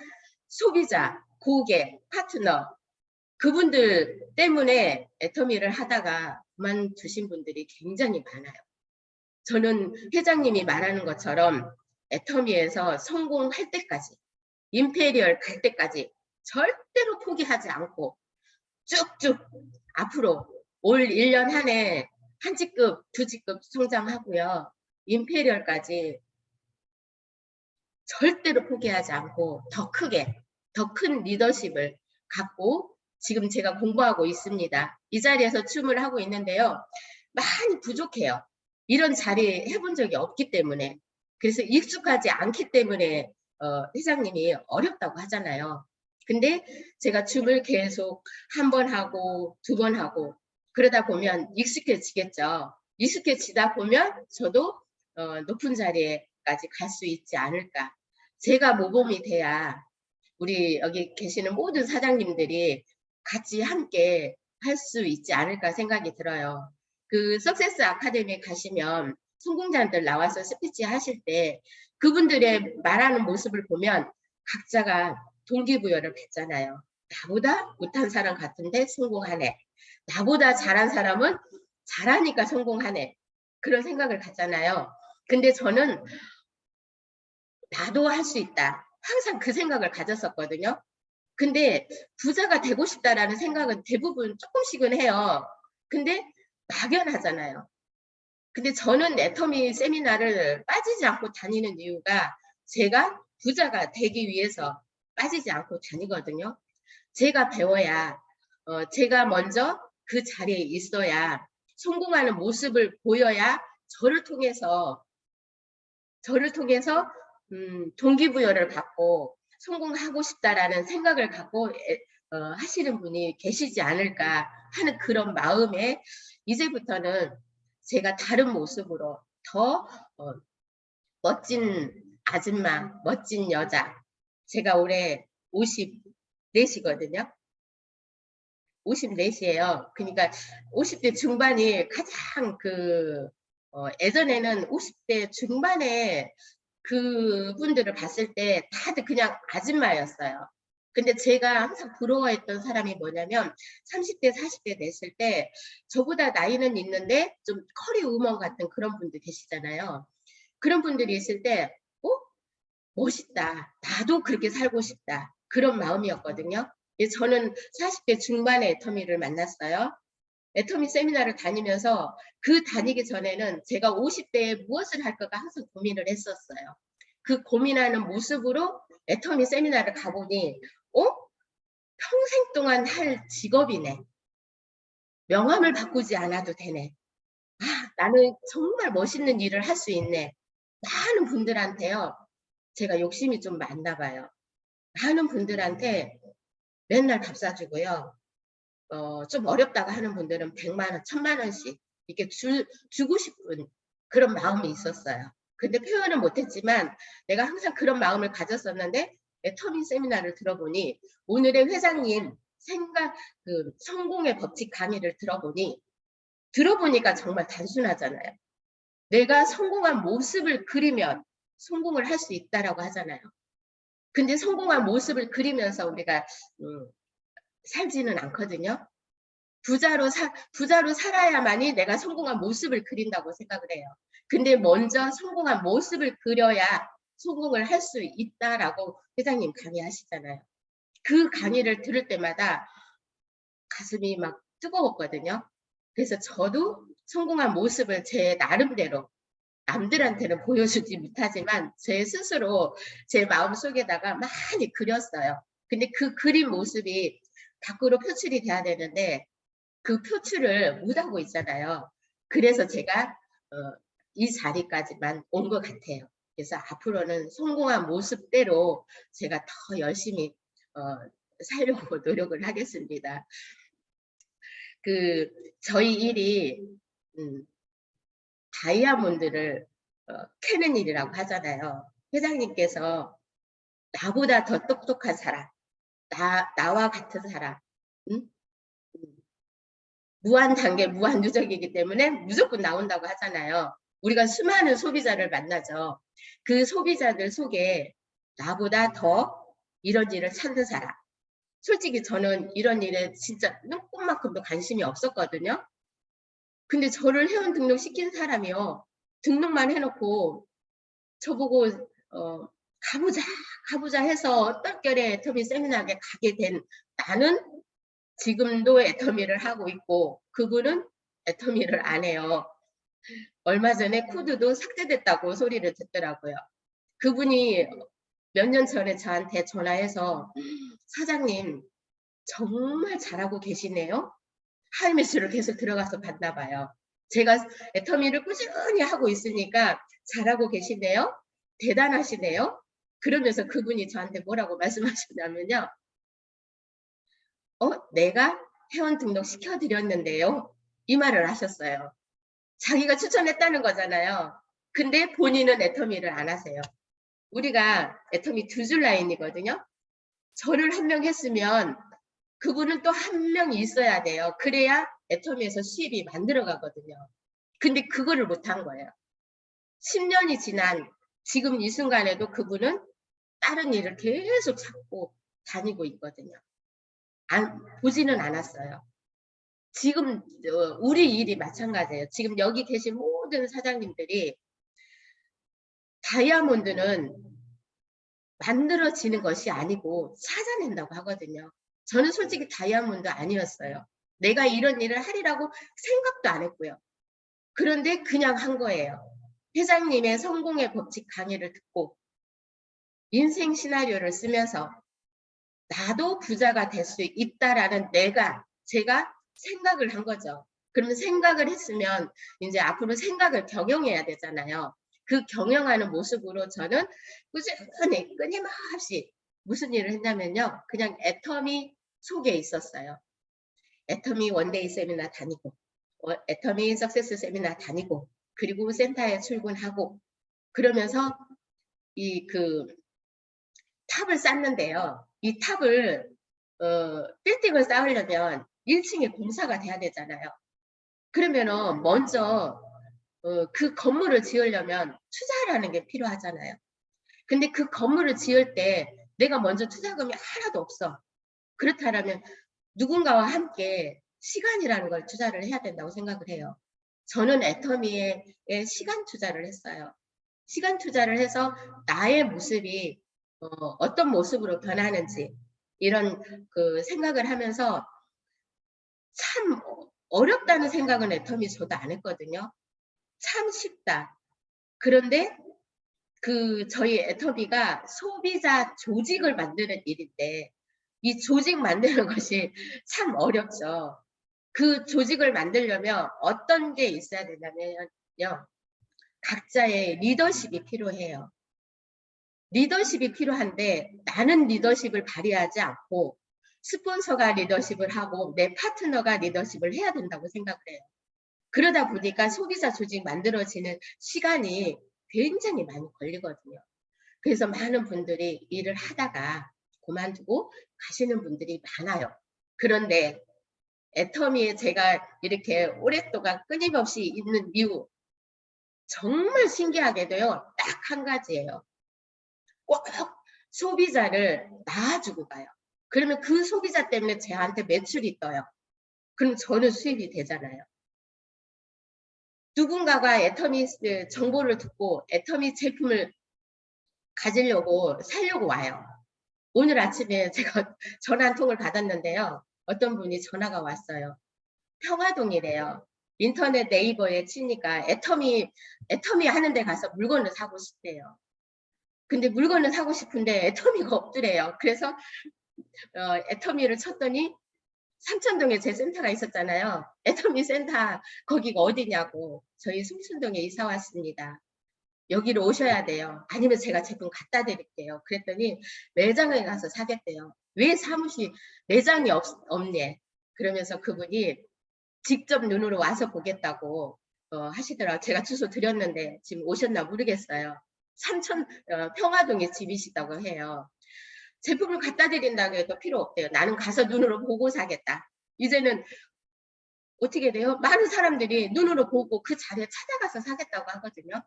소비자, 고객, 파트너 그분들 때문에 애터미를 하다가 그만두신 분들이 굉장히 많아요. 저는 회장님이 말하는 것처럼 애터미에서 성공할 때까지, 임페리얼 갈 때까지 절대로 포기하지 않고 쭉쭉 앞으로 올 1년 한 해 한 직급, 두 직급 성장하고요. 임페리얼까지 절대로 포기하지 않고 더 크게, 더 큰 리더십을 갖고 지금 제가 공부하고 있습니다. 이 자리에서 춤을 하고 있는데요. 많이 부족해요. 이런 자리 해본 적이 없기 때문에. 그래서 익숙하지 않기 때문에 회장님이 어렵다고 하잖아요. 근데 제가 춤을 계속 한 번 하고 두 번 하고 그러다 보면 익숙해지겠죠. 익숙해지다 보면 저도 높은 자리에까지 갈 수 있지 않을까. 제가 모범이 돼야 우리 여기 계시는 모든 사장님들이 같이 함께 할 수 있지 않을까 생각이 들어요. 그 석세스 아카데미 가시면 성공자들 나와서 스피치 하실 때 그분들의 말하는 모습을 보면 각자가 동기부여를 받잖아요. 나보다 못한 사람 같은데 성공하네. 나보다 잘한 사람은 잘하니까 성공하네. 그런 생각을 갖잖아요. 근데 저는 나도 할 수 있다. 항상 그 생각을 가졌었거든요. 근데 부자가 되고 싶다라는 생각은 대부분 조금씩은 해요. 근데 막연하잖아요. 근데 저는 애터미 세미나를 빠지지 않고 다니는 이유가 제가 부자가 되기 위해서 빠지지 않고 다니거든요. 제가 배워야, 제가 먼저 그 자리에 있어야, 성공하는 모습을 보여야 저를 통해서 동기부여를 받고 성공하고 싶다라는 생각을 갖고 하시는 분이 계시지 않을까 하는 그런 마음에 이제부터는 제가 다른 모습으로 더 멋진 아줌마, 멋진 여자. 제가 올해 54이거든요. 54이에요. 그러니까 50대 중반이 가장 예전에는 50대 중반에 그분들을 봤을 때 다들 그냥 아줌마였어요. 근데 제가 항상 부러워했던 사람이 뭐냐면 30대, 40대 됐을 때 저보다 나이는 있는데 좀 커리 우먼 같은 그런 분들 계시잖아요. 그런 분들이 있을 때 멋있다. 나도 그렇게 살고 싶다. 그런 마음이었거든요. 저는 40대 중반에 애터미를 만났어요. 애터미 세미나를 다니면서 그 다니기 전에는 제가 50대에 무엇을 할까가 항상 고민을 했었어요. 그 고민하는 모습으로 애터미 세미나를 가보니 평생 동안 할 직업이네. 명함을 바꾸지 않아도 되네. 나는 정말 멋있는 일을 할 수 있네. 많은 분들한테요. 제가 욕심이 좀 많나 봐요. 많은 분들한테 맨날 밥 사주고요. 좀 어렵다고 하는 분들은 100만 원, 1000만 원씩 이렇게 주고 싶은 그런 마음이 있었어요. 근데 표현은 못했지만 내가 항상 그런 마음을 가졌었는데 애터미 세미나를 들어보니 오늘의 회장님 성공의 법칙 강의를 들어보니까 정말 단순하잖아요. 내가 성공한 모습을 그리면 성공을 할 수 있다라고 하잖아요. 근데 성공한 모습을 그리면서 우리가 살지는 않거든요. 부자로 살아야만이 내가 성공한 모습을 그린다고 생각을 해요. 근데 먼저 성공한 모습을 그려야 성공을 할 수 있다라고 회장님 강의하시잖아요. 그 강의를 들을 때마다 가슴이 막 뜨거웠거든요. 그래서 저도 성공한 모습을 제 나름대로 남들한테는 보여주지 못하지만 제 스스로 제 마음속에다가 많이 그렸어요. 근데 그 그린 모습이 밖으로 표출이 돼야 되는데 그 표출을 못하고 있잖아요. 그래서 제가 이 자리까지만 온 것 같아요. 그래서 앞으로는 성공한 모습대로 제가 더 열심히 살려고 노력을 하겠습니다. 저희 일이 다이아몬드를 캐는 일이라고 하잖아요. 회장님께서 나보다 더 똑똑한 사람, 나와 같은 사람, 무한 단계, 무한 누적이기 때문에 무조건 나온다고 하잖아요. 우리가 수많은 소비자를 만나죠. 그 소비자들 속에 나보다 더 이런 일을 찾는 사람. 솔직히 저는 이런 일에 진짜 눈꼽만큼도 관심이 없었거든요. 근데 저를 회원 등록시킨 사람이요. 등록만 해놓고 저보고 가보자 해서 어떨결에 애터미 세미나에 가게 된 나는 지금도 애터미를 하고 있고 그분은 애터미를 안 해요. 얼마 전에 코드도 삭제됐다고 소리를 듣더라고요. 그분이 몇 년 전에 저한테 전화해서 사장님 정말 잘하고 계시네요. 하이매스를 계속 들어가서 봤나 봐요. 제가 애터미를 꾸준히 하고 있으니까 잘하고 계시네요. 대단하시네요. 그러면서 그분이 저한테 뭐라고 말씀하셨냐면요. 내가 회원 등록 시켜드렸는데요. 이 말을 하셨어요. 자기가 추천했다는 거잖아요. 근데 본인은 애터미를 안 하세요. 우리가 애터미 2줄 라인이거든요. 저를 한 명 했으면 그분은 또 한 명이 있어야 돼요. 그래야 애터미에서 수입이 만들어가거든요. 근데 그거를 못한 거예요. 10년이 지난 지금 이 순간에도 그분은 다른 일을 계속 찾고 다니고 있거든요. 보지는 않았어요. 지금 우리 일이 마찬가지예요. 지금 여기 계신 모든 사장님들이 다이아몬드는 만들어지는 것이 아니고 찾아낸다고 하거든요. 저는 솔직히 다이아몬드 아니었어요. 내가 이런 일을 하리라고 생각도 안 했고요. 그런데 그냥 한 거예요. 회장님의 성공의 법칙 강의를 듣고 인생 시나리오를 쓰면서 나도 부자가 될 수 있다라는 제가 생각을 한 거죠. 그러면 생각을 했으면 이제 앞으로 생각을 경영해야 되잖아요. 그 경영하는 모습으로 저는 꾸준히 끊임없이 무슨 일을 했냐면요. 그냥 애터미 속에 있었어요. 애터미 원데이 세미나 다니고 애터미 석세스 세미나 다니고 그리고 센터에 출근하고 그러면서 탑을 쌓는데요. 이 탑을 빌딩을 쌓으려면 1층에 공사가 돼야 되잖아요. 그러면은 먼저 그 건물을 지으려면 투자라는 게 필요하잖아요. 근데 그 건물을 지을 때 내가 먼저 투자금이 하나도 없어. 그렇다면 누군가와 함께 시간이라는 걸 투자를 해야 된다고 생각을 해요. 저는 애터미에 시간 투자를 했어요. 시간 투자를 해서 나의 모습이 어떤 모습으로 변하는지 이런 생각을 하면서 참 어렵다는 생각은 애터미 저도 안 했거든요. 참 쉽다. 그런데 저희 애터미가 소비자 조직을 만드는 일인데 이 조직 만드는 것이 참 어렵죠. 그 조직을 만들려면 어떤 게 있어야 되냐면요. 각자의 리더십이 필요해요. 리더십이 필요한데 나는 리더십을 발휘하지 않고 스폰서가 리더십을 하고 내 파트너가 리더십을 해야 된다고 생각을 해요. 그러다 보니까 소비자 조직 만들어지는 시간이 굉장히 많이 걸리거든요. 그래서 많은 분들이 일을 하다가 그만두고 가시는 분들이 많아요. 그런데 애터미에 제가 이렇게 오랫동안 끊임없이 있는 이유 정말 신기하게도요. 딱 한 가지예요. 꼭 소비자를 낳아주고 가요. 그러면 그 소비자 때문에 저한테 매출이 떠요. 그럼 저는 수입이 되잖아요. 누군가가 애터미 정보를 듣고 애터미 제품을 가지려고 사려고 와요. 오늘 아침에 제가 전화 한 통을 받았는데요. 어떤 분이 전화가 왔어요. 평화동이래요. 인터넷 네이버에 치니까 애터미 하는 데 가서 물건을 사고 싶대요. 근데 물건을 사고 싶은데 애터미가 없더래요. 그래서 애터미를 쳤더니 삼천동에 제 센터가 있었잖아요. 애터미 센터 거기가 어디냐고. 저희 숭춘동에 이사 왔습니다. 여기로 오셔야 돼요. 아니면 제가 제품 갖다 드릴게요. 그랬더니 매장에 가서 사겠대요. 왜 사무실 매장이 없네. 그러면서 그분이 직접 눈으로 와서 보겠다고 하시더라고요. 제가 주소 드렸는데 지금 오셨나 모르겠어요. 평화동에 집이시다고 해요. 제품을 갖다 드린다고 해도 필요 없대요. 나는 가서 눈으로 보고 사겠다. 이제는 어떻게 돼요? 많은 사람들이 눈으로 보고 그 자리에 찾아가서 사겠다고 하거든요.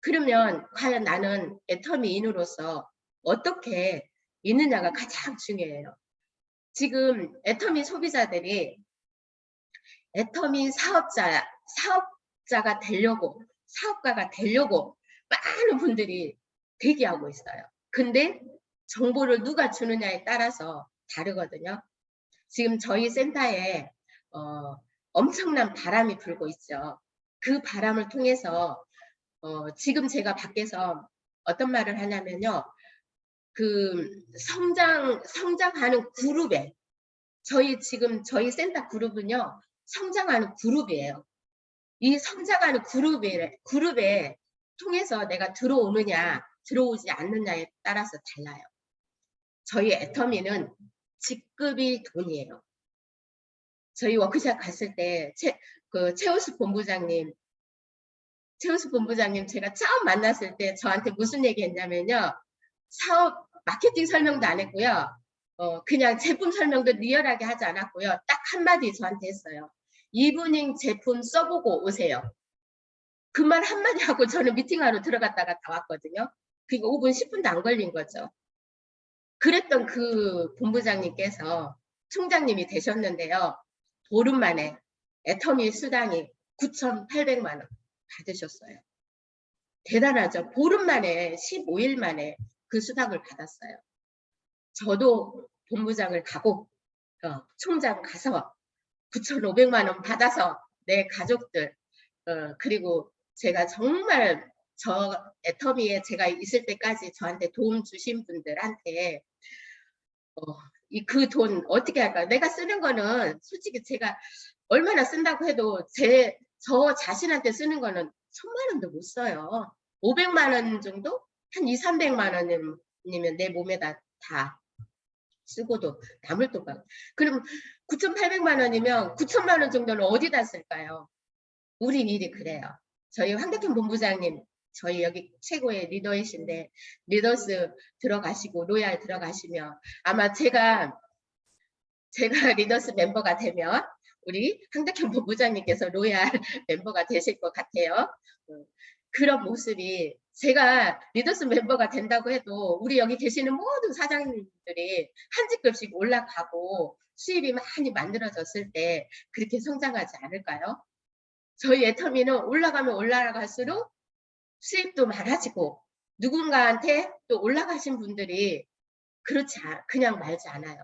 그러면 과연 나는 애터미인으로서 어떻게 있느냐가 가장 중요해요. 지금 애터미 소비자들이 애터미 사업자가 되려고 사업가가 되려고 많은 분들이 대기하고 있어요. 근데 정보를 누가 주느냐에 따라서 다르거든요. 지금 저희 센터에 엄청난 바람이 불고 있죠. 그 바람을 통해서 지금 제가 밖에서 어떤 말을 하냐면요. 성장하는 그룹에 저희 센터 그룹은요. 성장하는 그룹이에요. 이 성장하는 그룹에 통해서 내가 들어오느냐 들어오지 않느냐에 따라서 달라요. 저희 애터미는 직급이 돈이에요. 저희 워크숍 갔을 때 최우수 본부장님 제가 처음 만났을 때 저한테 무슨 얘기 했냐면요. 사업 마케팅 설명도 안 했고요. 그냥 제품 설명도 리얼하게 하지 않았고요. 딱 한마디 저한테 했어요. 이브닝 제품 써보고 오세요. 그 말 한마디 하고 저는 미팅하러 들어갔다가 다 왔거든요. 그게 5분 10분도 안 걸린 거죠. 그랬던 그 본부장님께서 총장님이 되셨는데요. 보름 만에 애터미 수당이 9,800만 원 받으셨어요. 대단하죠. 보름 만에 15일 만에 그 수당을 받았어요. 저도 본부장을 가고 총장 가서 9,500만 원 받아서 내 가족들 그리고 제가 정말 저 애터미에 제가 있을 때까지 저한테 도움 주신 분들한테 그 돈 어떻게 할까요? 내가 쓰는 거는 솔직히 제가 얼마나 쓴다고 해도 저 자신한테 쓰는 거는 1,000만 원도 못 써요. 500만 원 정도? 한 2, 300만 원이면 내 몸에다 다 쓰고도 남을 돈 봐. 그럼 9,800만 원이면 9천만 원 정도는 어디다 쓸까요? 우리 일이 그래요. 저희 황덕현 본부장님, 저희 여기 최고의 리더이신데 리더스 들어가시고 로얄 들어가시면 아마 제가 리더스 멤버가 되면 우리 황덕현 본부장님께서 로얄 멤버가 되실 것 같아요. 그런 모습이 제가 리더스 멤버가 된다고 해도 우리 여기 계시는 모든 사장님들이 한 직급씩 올라가고 수입이 많이 만들어졌을 때 그렇게 성장하지 않을까요? 저희 애터미는 올라가면 올라갈수록 수입도 많아지고 누군가한테 또 올라가신 분들이 그냥 말지 않아요.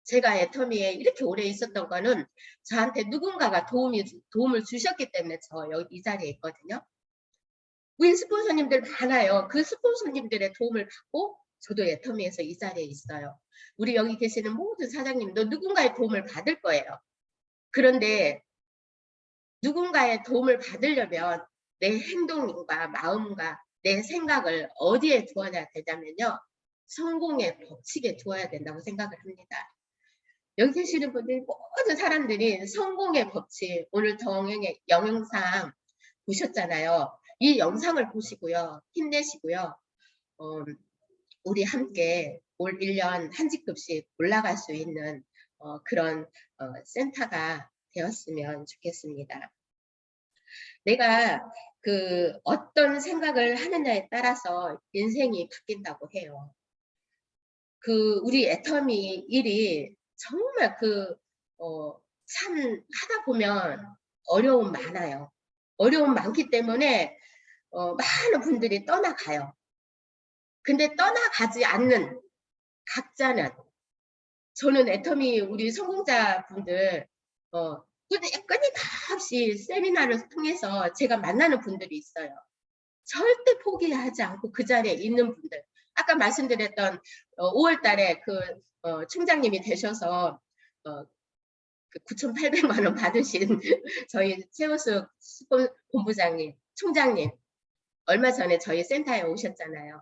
제가 애터미에 이렇게 오래 있었던 거는 저한테 누군가가 도움을 주셨기 때문에 저 여기 이 자리에 있거든요. 우리 스폰서님들 많아요. 그 스폰서님들의 도움을 받고 저도 애터미에서 이 자리에 있어요. 우리 여기 계시는 모든 사장님도 누군가의 도움을 받을 거예요. 그런데 누군가의 도움을 받으려면 내 행동과 마음과 내 생각을 어디에 두어야 되냐면요. 성공의 법칙에 두어야 된다고 생각을 합니다. 여기 계시는 분들 모든 사람들이 성공의 법칙 오늘 동영의 영상 보셨잖아요. 이 영상을 보시고요. 힘내시고요. 우리 함께 올 1년 한 직급씩 올라갈 수 있는 그런 센터가 되었으면 좋겠습니다. 내가 어떤 생각을 하느냐에 따라서 인생이 바뀐다고 해요. 우리 애터미 일이 정말 참 하다 보면 어려움 많아요. 어려움 많기 때문에 많은 분들이 떠나가요. 근데 떠나가지 않는 각자는 저는 애터미 우리 성공자분들 끊임없이 세미나를 통해서 제가 만나는 분들이 있어요. 절대 포기하지 않고 그 자리에 있는 분들. 아까 말씀드렸던 5월 달에 총장님이 되셔서 9,800만 원 받으신 저희 최우수 본부장님, 총장님 얼마 전에 저희 센터에 오셨잖아요.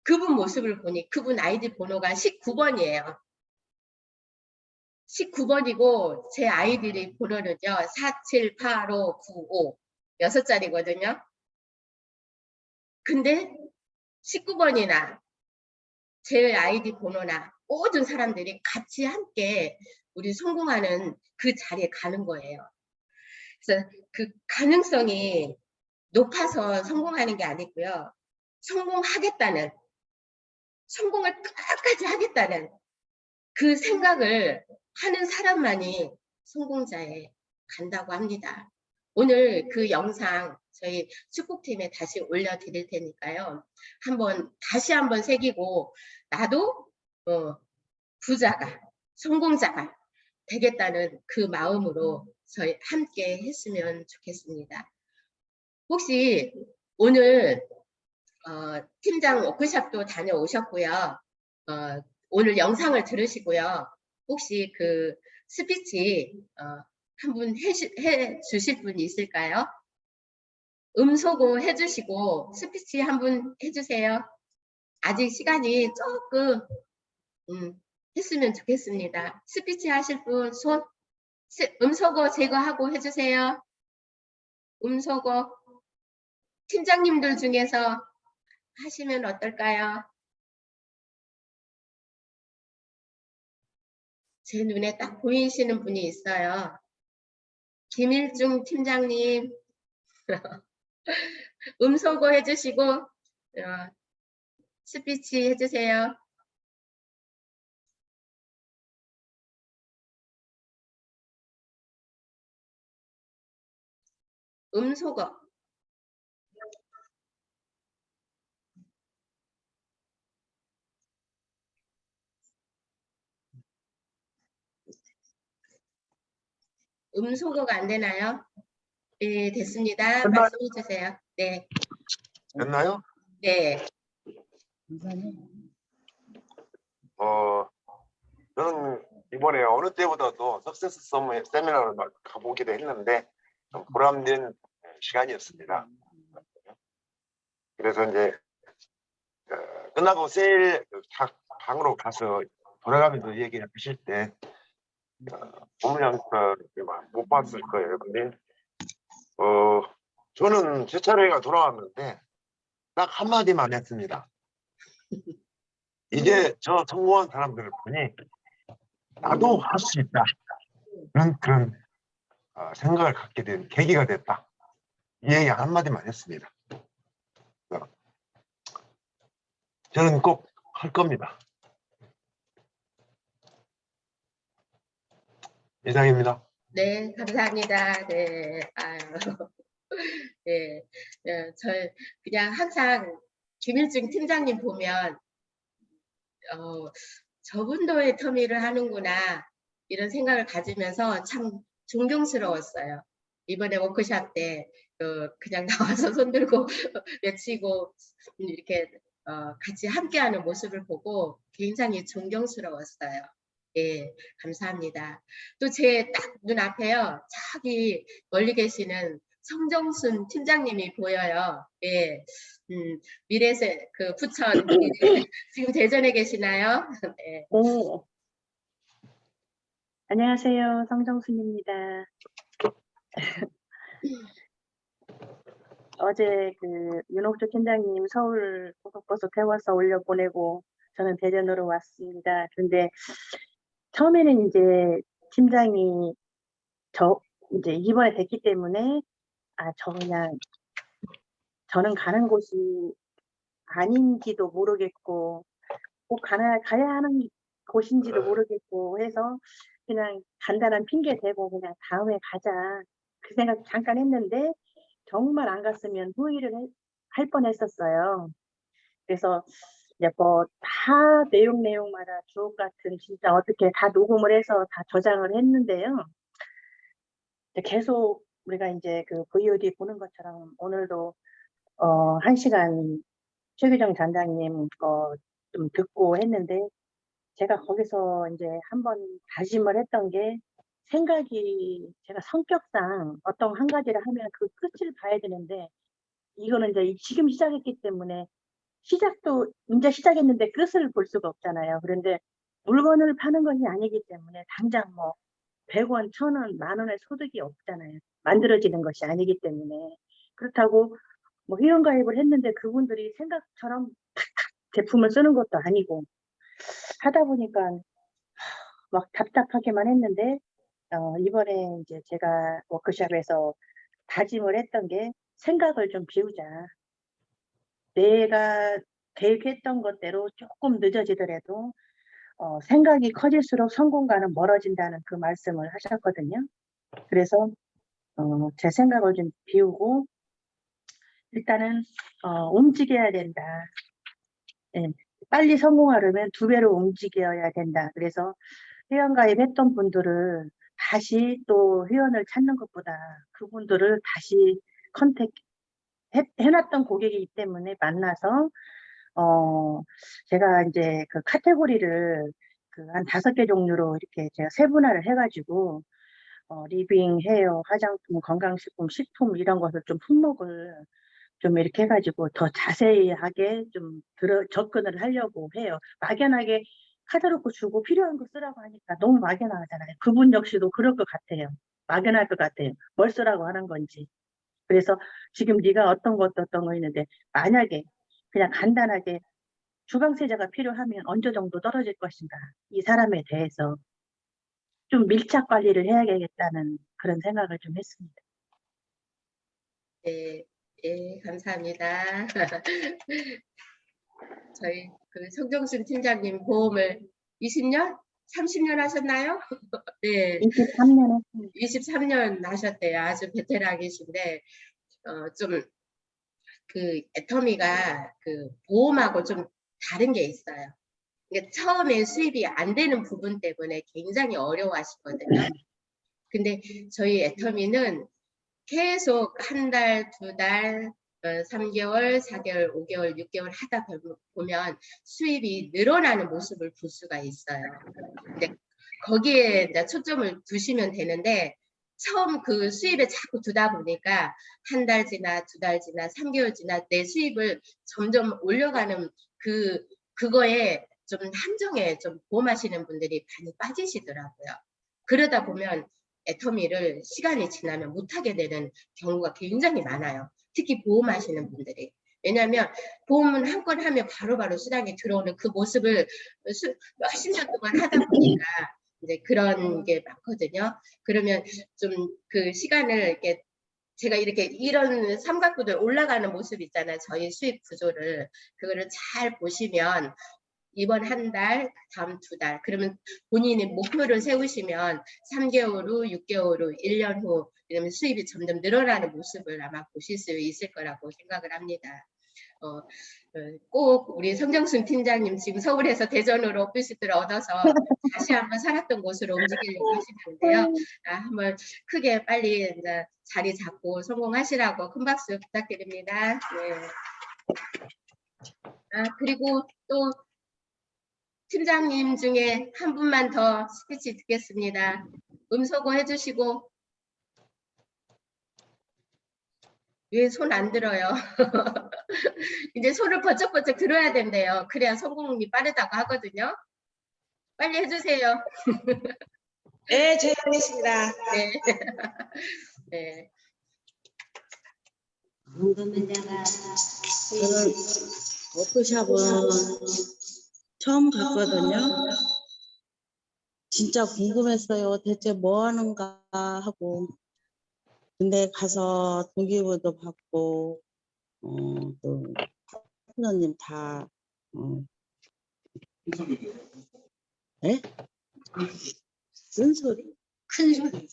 그분 모습을 보니 그분 아이디 번호가 19번이에요. 19번이고 제 아이디 번호는요. 478595 6자리거든요. 근데 19번이나 제 아이디 번호나 모든 사람들이 같이 함께 우리 성공하는 그 자리에 가는 거예요. 그래서 그 가능성이 높아서 성공하는 게 아니고요. 성공하겠다는, 성공을 끝까지 하겠다는 그 생각을 하는 사람만이 성공자에 간다고 합니다. 오늘 그 영상 저희 축복팀에 다시 올려드릴 테니까요. 다시 한번 새기고 나도 부자가, 성공자가 되겠다는 그 마음으로 저희 함께 했으면 좋겠습니다. 혹시 오늘 팀장 워크숍도 다녀오셨고요. 오늘 영상을 들으시고요. 혹시 그 스피치 한 분 해 주실 분이 있을까요? 음소거 해주시고 스피치 한 분 해주세요. 아직 시간이 조금 했으면 좋겠습니다. 스피치 하실 분 손, 음소거 제거하고 해주세요. 음소거 팀장님들 중에서 하시면 어떨까요? 제 눈에 딱 보이시는 분이 있어요. 김일중 팀장님 음소거 해주시고 스피치 해주세요. 음소거 음소거가 안 되나요? 네, 됐습니다. 됐나요? 말씀해 주세요. 네, 됐나요? 네, 저는 이번에 어느 때보다도 석세스 세미나를 막 가보기도 했는데 좀 보람된 시간이었습니다. 그래서 이제 끝나고 세일 방으로 가서 돌아가면서 얘기를 하실 때 본부장님을 못 봤을 거예요. 근데 저는 제 차례가 돌아왔는데 딱 한마디만 했습니다. 이제 저 성공한 사람들을 보니 나도 할 수 있다. 그런 생각을 갖게 된 계기가 됐다. 이 얘기 한마디만 했습니다. 저는 꼭 할 겁니다. 이상입니다. 네, 감사합니다. 네, 아유, 네, 그냥 항상 김일중 팀장님 보면 저분도의 터미를 하는구나 이런 생각을 가지면서 참 존경스러웠어요. 이번에 워크숍 때 그냥 나와서 손 들고 외치고 이렇게 같이 함께하는 모습을 보고 굉장히 존경스러웠어요. 예, 감사합니다. 또 제 딱 눈앞에요. 저기 멀리 계시는 성정순 팀장님이 보여요. 예, 미래세 그 부천 지금 대전에 계시나요? 네. 네. 안녕하세요. 성정순입니다. 어제 그 윤옥주 팀장님 서울 고속버스 태워서 올려보내고 저는 대전으로 왔습니다. 근데 처음에는 이제 팀장이 이제 이번에 됐기 때문에 저는 가는 곳이 아닌지도 모르겠고 꼭 가야 하는 곳인지도 모르겠고 해서 그냥 간단한 핑계 대고 그냥 다음에 가자 그 생각 잠깐 했는데 정말 안 갔으면 후회를 할 뻔했었어요. 그래서 이제 뭐 다 내용마다 주옥 같은 진짜 어떻게 다 녹음을 해서 다 저장을 했는데요. 계속 우리가 이제 그 VOD 보는 것처럼 오늘도 1시간 최규정 단장님 거 좀 듣고 했는데 제가 거기서 이제 한번 다짐을 했던 게 제가 성격상 어떤 한 가지를 하면 그 끝을 봐야 되는데 이거는 이제 지금 시작했기 때문에 이제 시작했는데 끝을 볼 수가 없잖아요. 그런데 물건을 파는 것이 아니기 때문에 당장 뭐 100원, 1000원, 10,000원의 소득이 없잖아요. 만들어지는 것이 아니기 때문에. 그렇다고 뭐 회원가입을 했는데 그분들이 생각처럼 탁탁 제품을 쓰는 것도 아니고 하다 보니까 막 답답하기만 했는데 이번에 이제 제가 워크숍에서 다짐을 했던 게 생각을 좀 비우자. 내가 계획했던 것대로 조금 늦어지더라도 생각이 커질수록 성공과는 멀어진다는 그 말씀을 하셨거든요. 그래서 제 생각을 좀 비우고 일단은 움직여야 된다. 예, 빨리 성공하려면 2배로 움직여야 된다. 그래서 회원가입했던 분들을 다시 또 회원을 찾는 것보다 그분들을 다시 해놨던 고객이기 때문에 만나서 제가 이제 그 카테고리를 한 5개 종류로 이렇게 제가 세분화를 해가지고 리빙, 헤어, 화장품, 건강식품, 식품 이런 것을 좀 품목을 좀 이렇게 해가지고 더 자세하게 좀 접근을 하려고 해요. 막연하게 카타로그 주고 필요한 거 쓰라고 하니까 너무 막연하잖아요. 그분 역시도 그럴 것 같아요. 막연할 것 같아요. 뭘 쓰라고 하는 건지. 그래서 지금 네가 어떤 거 있는데 만약에 그냥 간단하게 주방세제가 필요하면 어느 정도 떨어질 것인가. 이 사람에 대해서 좀 밀착 관리를 해야겠다는 그런 생각을 좀 했습니다. 네, 예, 감사합니다. 저희 그 성정순 팀장님 보험을 20년? 30년 하셨나요? 네. 23년 했습니다. 23년 하셨대요. 아주 베테랑이신데 좀 그 애터미가 그 보험하고 좀 다른 게 있어요. 그러니까 처음에 수입이 안 되는 부분 때문에 굉장히 어려워하시거든요. 근데 저희 애터미는 계속 한 달, 두 달, 3개월, 4개월, 5개월, 6개월 하다 보면 수입이 늘어나는 모습을 볼 수가 있어요. 근데 거기에 이제 초점을 두시면 되는데 처음 그 수입에 자꾸 두다 보니까 한 달 지나, 두 달 지나, 3개월 지나 내 수입을 점점 올려가는 그거에 좀 함정에 좀 보험하시는 분들이 많이 빠지시더라고요. 그러다 보면 애터미를 시간이 지나면 못하게 되는 경우가 굉장히 많아요. 특히 보험하시는 분들이. 왜냐하면 보험은 한 건 하면 바로바로 수당이 들어오는 그 모습을 몇십 년 동안 하다 보니까 이제 그런 게 많거든요. 그러면 좀 그 시간을 이렇게 제가 이렇게 이런 삼각구들 올라가는 모습 있잖아요. 저희 수입 구조를. 그거를 잘 보시면 이번 한 달, 다음 두 달, 그러면 본인이 목표를 세우시면 3개월 후, 6개월 후, 1년 후 이러면 수입이 점점 늘어나는 모습을 아마 보실 수 있을 거라고 생각을 합니다. 꼭 우리 성정순 팀장님 지금 서울에서 대전으로 오피스를 얻어서 다시 한번 살았던 곳으로 움직이려고 하시는데요. 한번 크게 빨리 이제 자리 잡고 성공하시라고 큰 박수 부탁드립니다. 네. 그리고 또 팀장님 중에 한 분만 더 스피치 듣겠습니다. 음소거 해주시고. 왜 손 안 들어요? 이제 손을 번쩍번쩍 들어야 된대요. 그래야 성공이 빠르다고 하거든요. 빨리 해주세요. 네, 제가 하겠습니다. 네. 네. 저는 워크샵은 처음 갔거든요. 진짜 궁금했어요. 대체 뭐 하는가 하고. 근데 가서 동기부여도 받고, 또 파트너님 다, 네? 쓴소리? 큰 소리.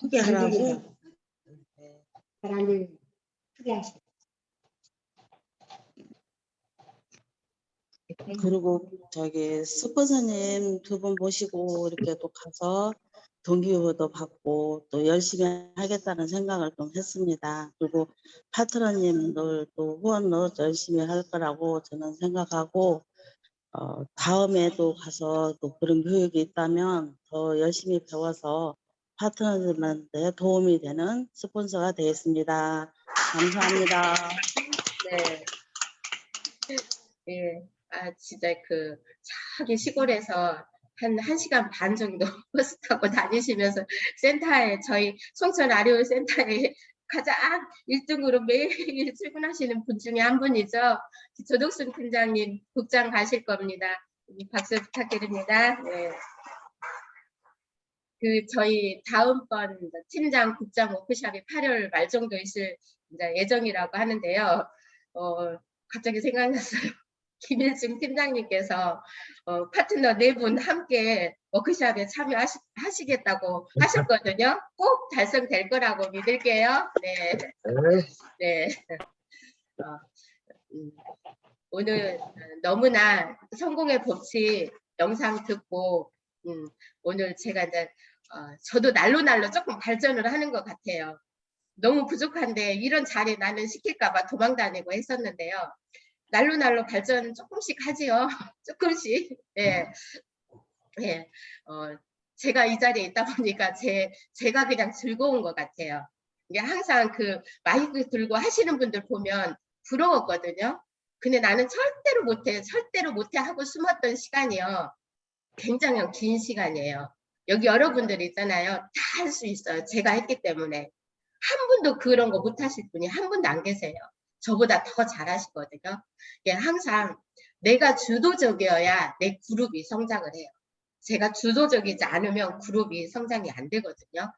크게 하라고? 바람을 크게 하시고. 그리고 저기 스폰서님 두 분 모시고 이렇게 또 가서 동기부여도 받고 또 열심히 하겠다는 생각을 좀 했습니다. 그리고 파트너님들 또 후원도 열심히 할 거라고 저는 생각하고 다음에도 가서 또 그런 교육이 있다면 더 열심히 배워서 파트너님한테 도움이 되는 스폰서가 되겠습니다. 감사합니다. 네. 예. 진짜 저기 시골에서 한 1시간 반 정도 버스 타고 다니시면서 센터에 저희 송천 아리올 센터에 가장 1등으로 매일 출근하시는 분 중에 한 분이죠. 조덕순 팀장님 국장 가실 겁니다. 박수 부탁드립니다. 네. 저희 다음번 팀장 국장 워크샵이 8월 말 정도 있을 예정이라고 하는데요. 갑자기 생각났어요. 김일중 팀장님께서 파트너 4분 함께 워크샵에 참여하시겠다고 하셨거든요. 꼭 달성될 거라고 믿을게요. 네. 네. 오늘 너무나 성공의 법칙 영상 듣고 오늘 제가 이제 저도 날로 조금 발전을 하는 것 같아요. 너무 부족한데 이런 자리 나는 시킬까봐 도망 다니고 했었는데요. 날로 발전 조금씩 하지요. 조금씩. 예. 예. 제가 이 자리에 있다 보니까 제가 그냥 즐거운 것 같아요. 이게 항상 마이크 들고 하시는 분들 보면 부러웠거든요. 근데 나는 절대로 못해 하고 숨었던 시간이요. 굉장히 긴 시간이에요. 여기 여러분들 있잖아요. 다 할 수 있어요. 제가 했기 때문에. 한 분도 그런 거 못하실 분이 한 분도 안 계세요. 저보다 더 잘하시거든요. 항상 내가 주도적이어야 내 그룹이 성장을 해요. 제가 주도적이지 않으면 그룹이 성장이 안 되거든요.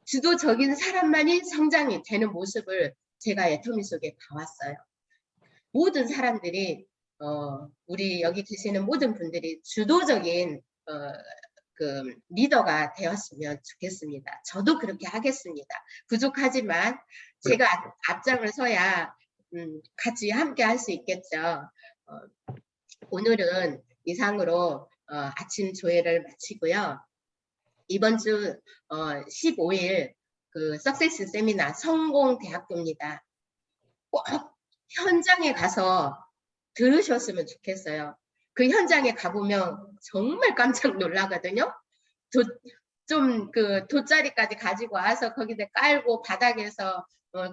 주도적인 사람만이 성장이 되는 모습을 제가 애터미 속에 봐왔어요. 모든 사람들이 우리 여기 계시는 모든 분들이 주도적인 리더가 되었으면 좋겠습니다. 저도 그렇게 하겠습니다. 부족하지만 제가 앞장을 서야 같이 함께 할 수 있겠죠. 오늘은 이상으로 아침 조회를 마치고요. 이번 주 15일 그 석세스 세미나 성공대학교입니다. 꼭 현장에 가서 들으셨으면 좋겠어요. 그 현장에 가보면 정말 깜짝 놀라거든요. 좀 그 돗자리까지 가지고 와서 거기다 깔고 바닥에서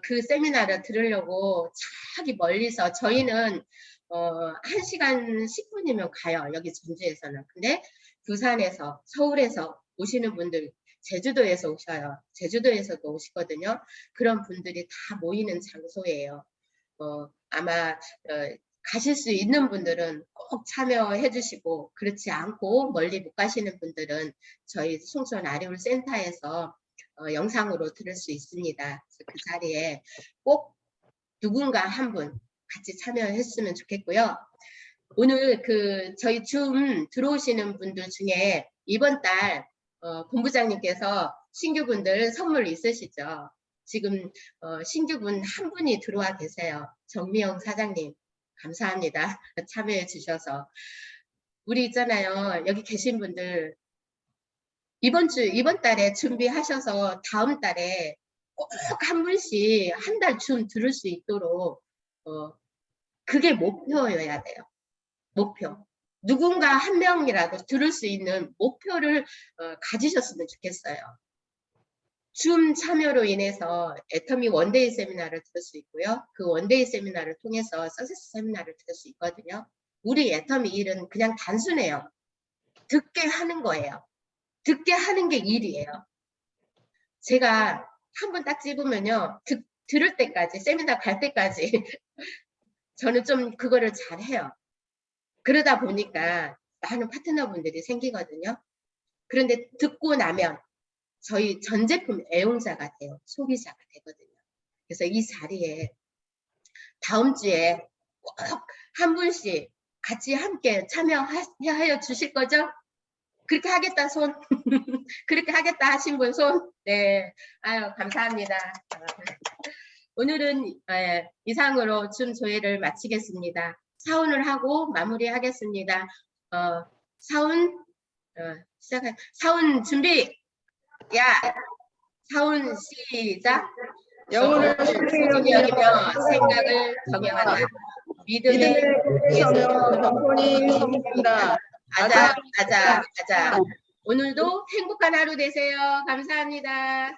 그 세미나를 들으려고 저기 멀리서 저희는 1시간 10분이면 가요. 여기 전주에서는. 근데 부산에서 서울에서 오시는 분들 제주도에서 오셔요. 제주도에서도 오시거든요. 그런 분들이 다 모이는 장소예요. 아마 가실 수 있는 분들은 꼭 참여해 주시고 그렇지 않고 멀리 못 가시는 분들은 저희 송천 아리울 센터에서 영상으로 들을 수 있습니다. 그래서 그 자리에 꼭 누군가 한 분 같이 참여했으면 좋겠고요. 오늘 그 저희 줌 들어오시는 분들 중에 이번 달 본부장님께서 신규분들 선물 있으시죠? 지금 신규분 한 분이 들어와 계세요. 정미영 사장님 감사합니다. 참여해 주셔서. 우리 있잖아요. 여기 계신 분들 이번 달에 준비하셔서 다음 달에 꼭 한 분씩 한 달 줌 들을 수 있도록 그게 목표여야 돼요. 목표. 누군가 한 명이라도 들을 수 있는 목표를 가지셨으면 좋겠어요. 줌 참여로 인해서 애터미 원데이 세미나를 들을 수 있고요. 그 원데이 세미나를 통해서 석세스 세미나를 들을 수 있거든요. 우리 애터미 일은 그냥 단순해요. 듣게 하는 거예요. 듣게 하는 게 일이에요. 제가 한 번 딱 집으면요. 들을 때까지, 세미나 갈 때까지 저는 좀 그거를 잘해요. 그러다 보니까 많은 파트너분들이 생기거든요. 그런데 듣고 나면 저희 전 제품 애용자가 돼요. 소비자가 되거든요. 그래서 이 자리에 다음 주에 꼭 한 분씩 같이 함께 참여하여 주실 거죠? 그렇게 하겠다 손. 그렇게 하겠다 하신 분 손. 네. 아유 감사합니다. 오늘은 이상으로 줌 조회를 마치겠습니다. 사운을 하고 마무리하겠습니다. 사운 사운 준비. 야, 사운 시작. 영혼을 소중히 여기며 생각을 경영한다. 믿음의 위해서며 정권이 섬긴다. 아자. 오늘도 행복한 하루 되세요. 감사합니다.